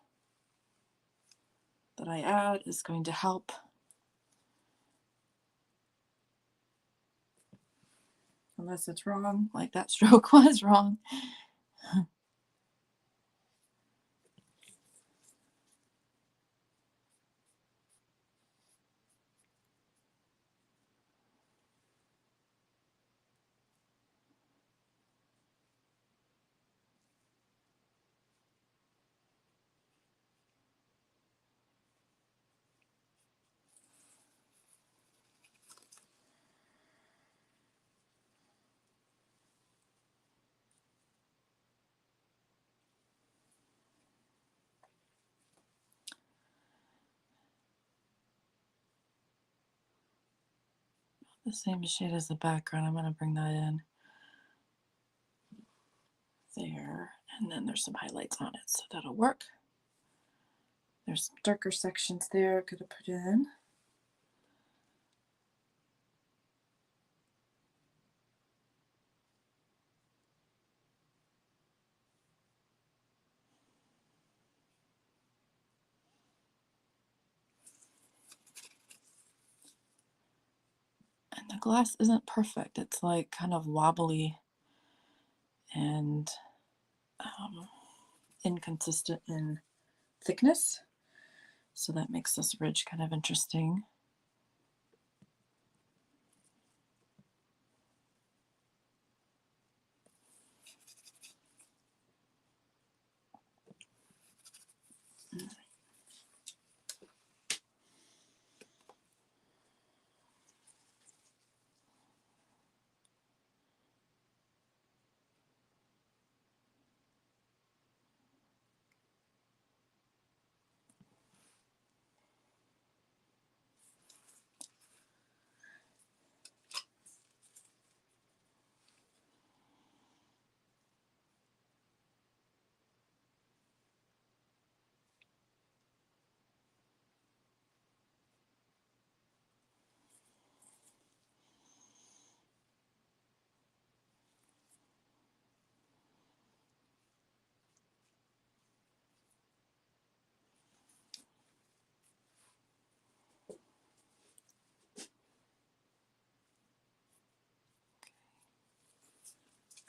that I add is going to help. Unless it's wrong, like that stroke was wrong. The same shade as the background. I'm going to bring that in there, and then there's some highlights on it, so that'll work. There's some darker sections there I'm going to put in. And the glass isn't perfect. It's like kind of wobbly and inconsistent in thickness. So that makes this ridge kind of interesting.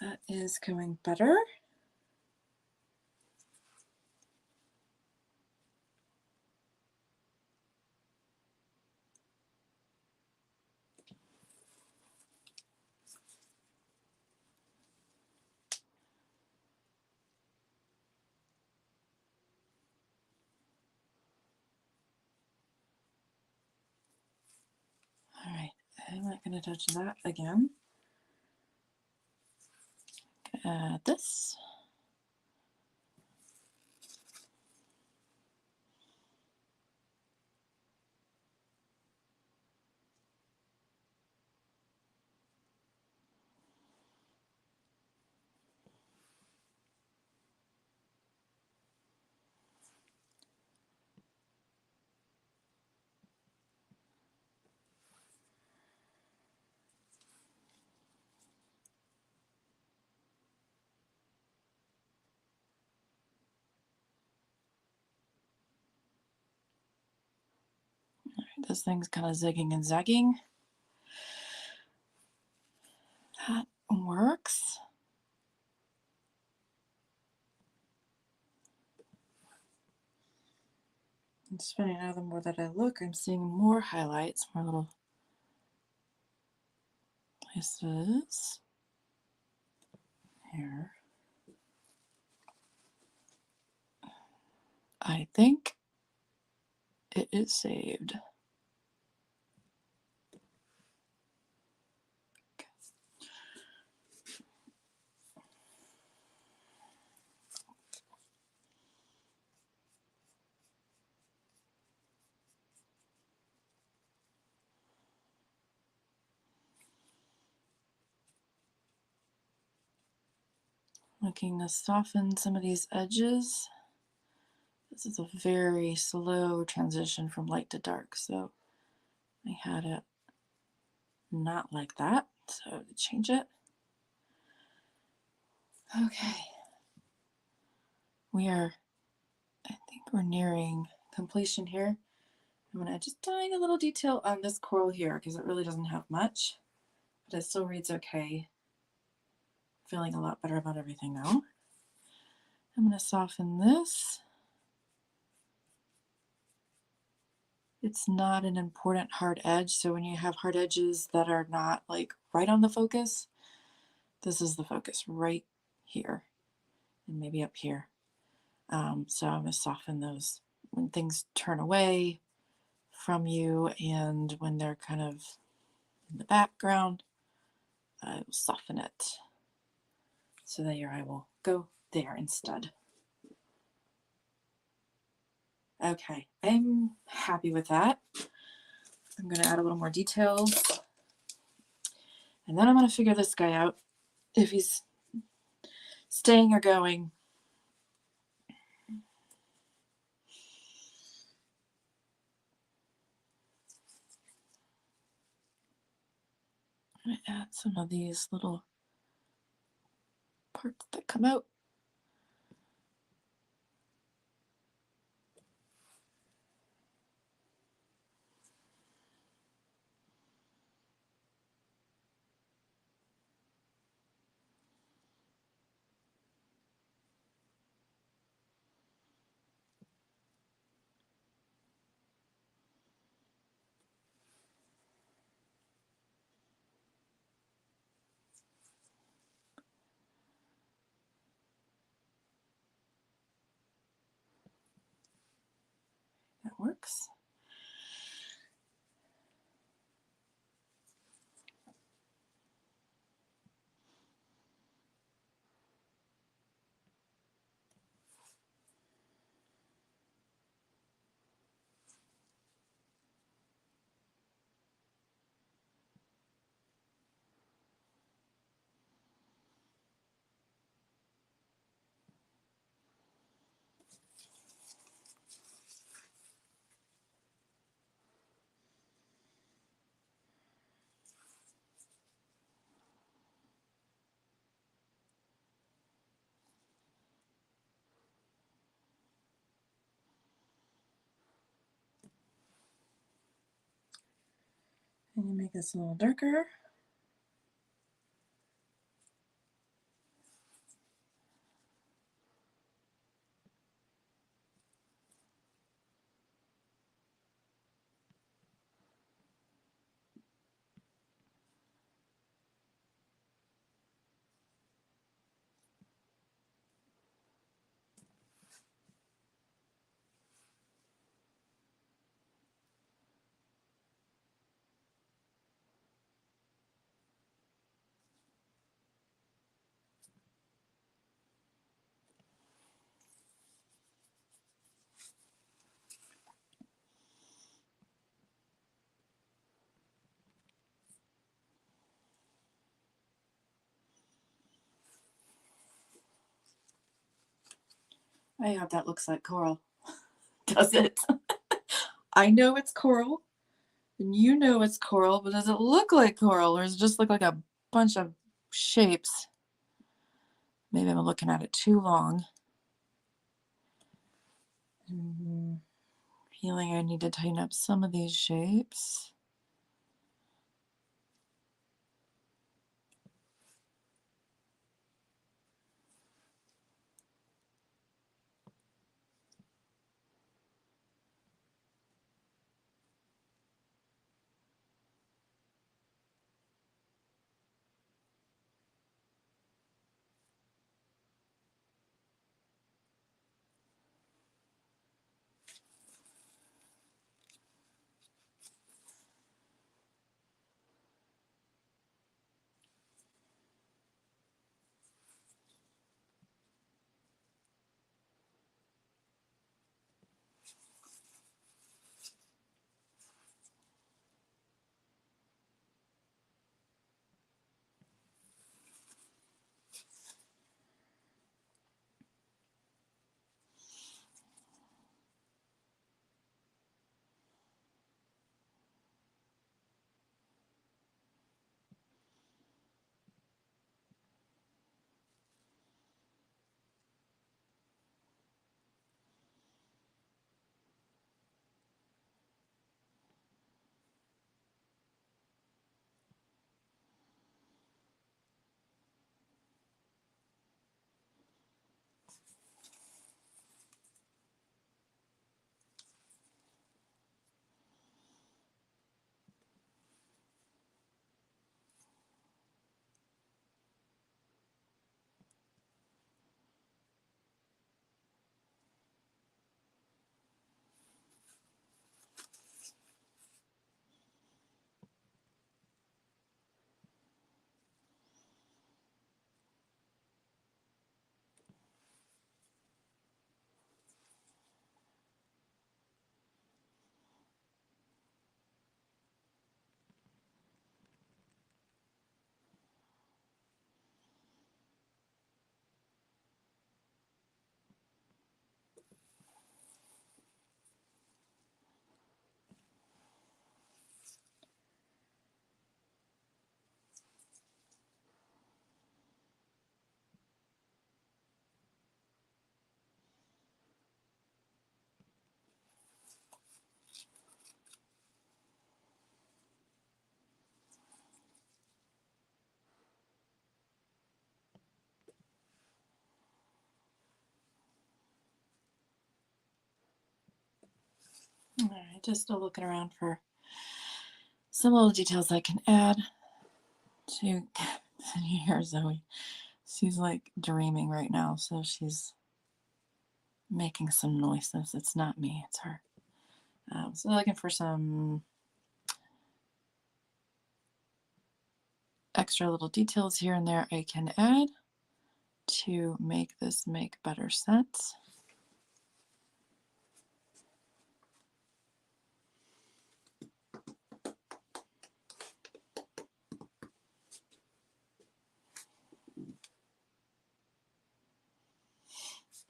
That is going better. All right, I'm not going to touch that again. Add this. All right, this thing's kind of zigging and zagging. That works. It's funny now, the more that I look, I'm seeing more highlights, more little places here. I think it is saved. Okay. Looking to soften some of these edges. This is a very slow transition from light to dark, so I had it not like that, so to change it. Okay. I think we're nearing completion here. I'm going to just tiny little detail on this coral here because it really doesn't have much, but it still reads okay. Feeling a lot better about everything now. I'm going to soften this. It's not an important hard edge, so when you have hard edges that are not like right on the focus, this is the focus right here and maybe up here. So I'm going to soften those when things turn away from you and when they're kind of in the background. I will soften it so that your eye will go there instead. Okay, I'm happy with that. I'm going to add a little more details. And then I'm going to figure this guy out, if he's staying or going. I'm going to add some of these little parts that come out. That works. And you make this a little darker. I hope that looks like coral. Does it? I know it's coral, and you know it's coral, but does it look like coral, or does it just look like a bunch of shapes? Maybe I'm looking at it too long. Feeling I need to tighten up some of these shapes. All right, just still looking around for some little details I can add to here. Zoe, she's like dreaming right now, so she's making some noises. It's not me, it's her. So looking for some extra little details here and there I can add to make this make better sense.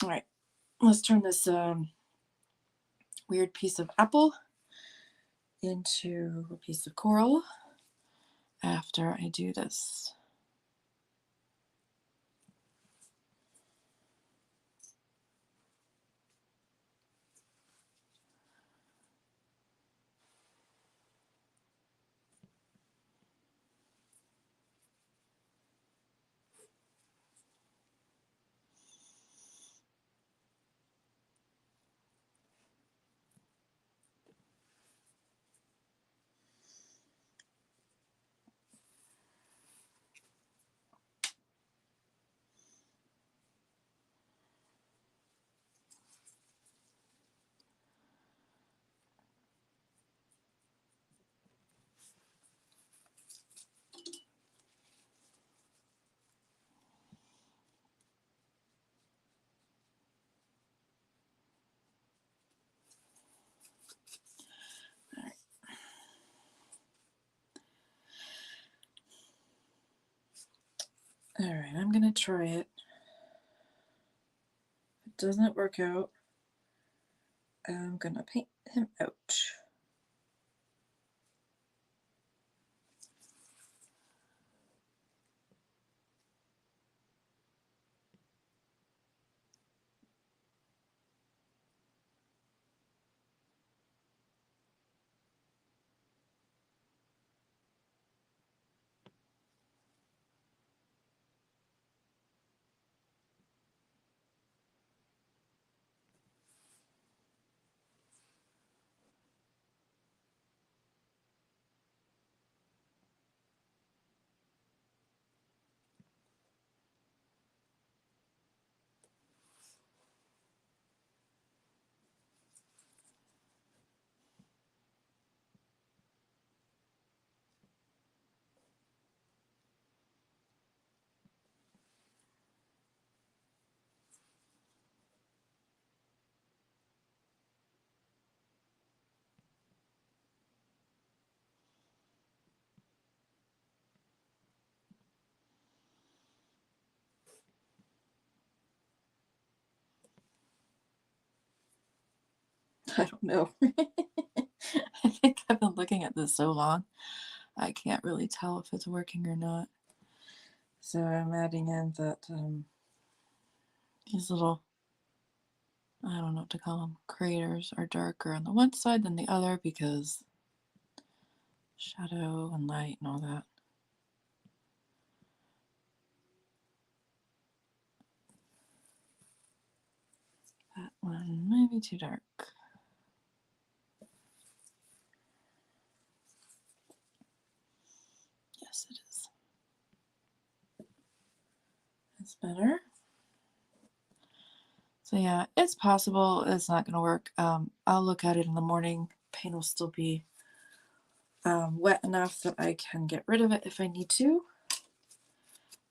All right, let's turn this weird piece of apple into a piece of coral after I do this. All right, I'm gonna try it doesn't work out, I'm gonna paint him out. I don't know. I think I've been looking at this so long, I can't really tell if it's working or not. So I'm adding in that these little, I don't know what to call them, craters are darker on the one side than the other because shadow and light and all that. That one may be too dark. Yes, it is. It's better. So yeah, it's possible it's not going to work. I'll look at it in the morning. Paint will still be wet enough that I can get rid of it if I need to.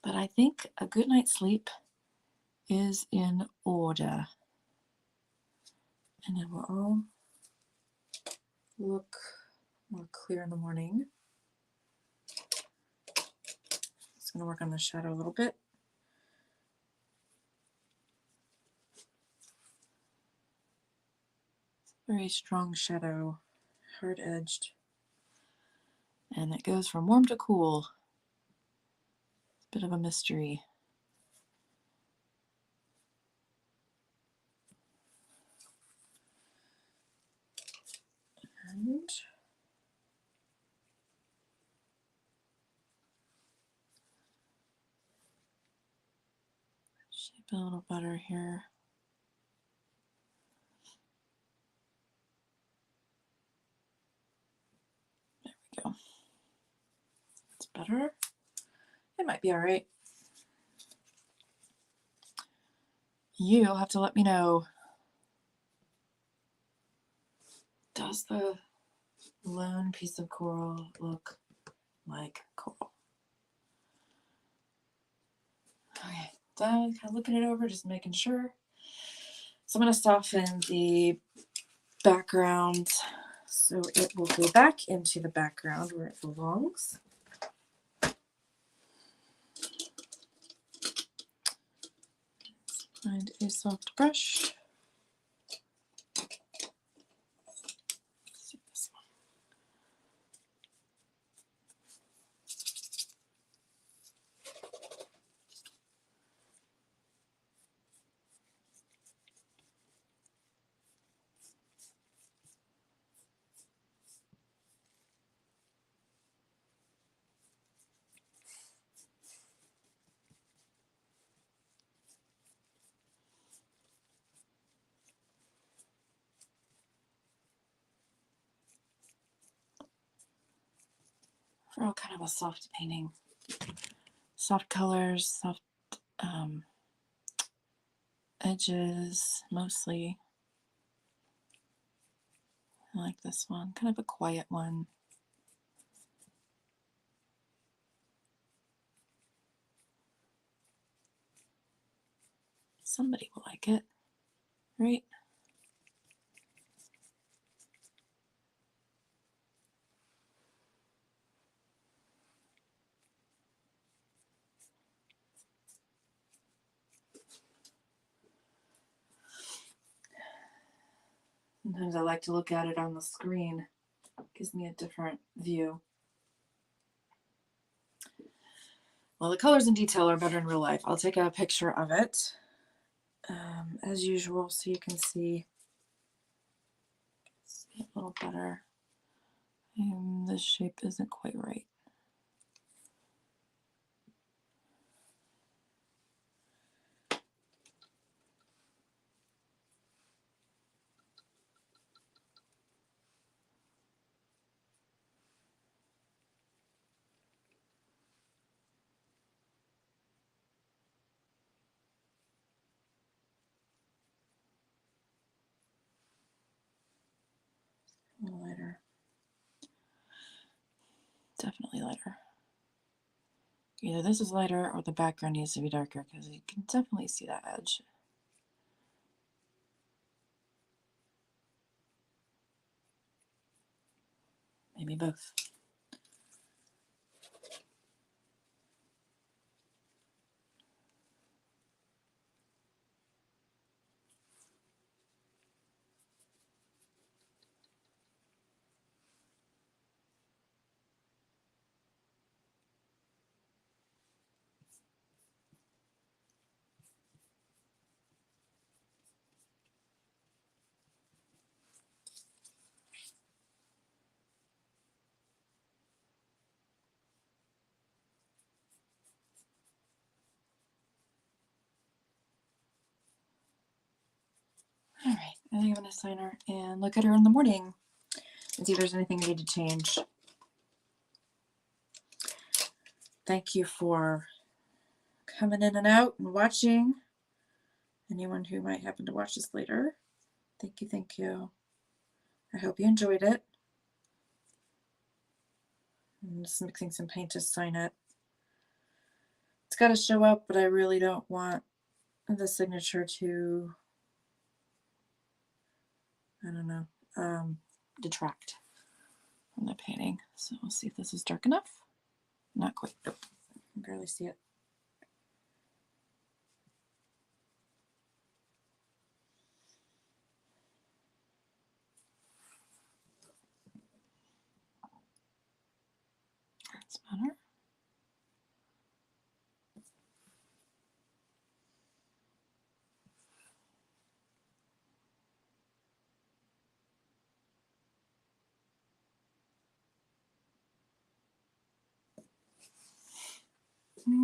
But I think a good night's sleep is in order. And it will all look more clear in the morning. Just going to work on the shadow a little bit. Very strong shadow, hard edged. And it goes from warm to cool. It's a bit of a mystery. And shape it a little better here. There we go. It's better. It might be all right. You'll have to let me know. Does the lone piece of coral look like coral? Okay, done. Kind of looking it over, just making sure. So I'm going to soften the background so it will go back into the background where it belongs. Find a soft brush. Let's see this one. For all kind of a soft painting. Soft colors, soft edges, mostly. I like this one, kind of a quiet one. Somebody will like it, right? Sometimes I like to look at it on the screen. It gives me a different view. Well, the colors in detail are better in real life. I'll take a picture of it as usual so you can see a little better. And this shape isn't quite right. A little lighter. Definitely lighter. Either this is lighter or the background needs to be darker because you can definitely see that edge. Maybe both. All right, I think I'm going to sign her and look at her in the morning and see if there's anything I need to change. Thank you for coming in and out and watching. Anyone who might happen to watch this later, thank you, thank you. I hope you enjoyed it. I'm just mixing some paint to sign it. It's got to show up, but I really don't want the signature to, I don't know, detract from the painting. So we'll see if this is dark enough. Not quite. Nope. I can barely see it. That's better.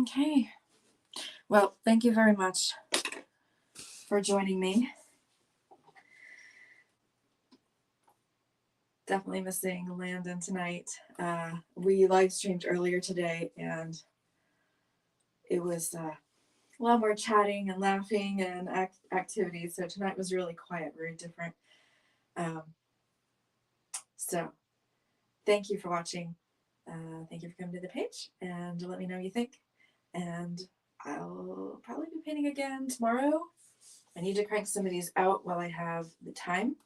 Okay. Well, thank you very much for joining me. Definitely missing Landon tonight. We live streamed earlier today, and it was a lot more chatting and laughing and activities. So tonight was really quiet, very different. So thank you for watching. Thank you for coming to the page, and let me know what you think. And I'll probably be painting again tomorrow. I need to crank some of these out while I have the time.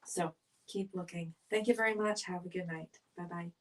So keep looking. Thank you very much. Have a good night. Bye-bye.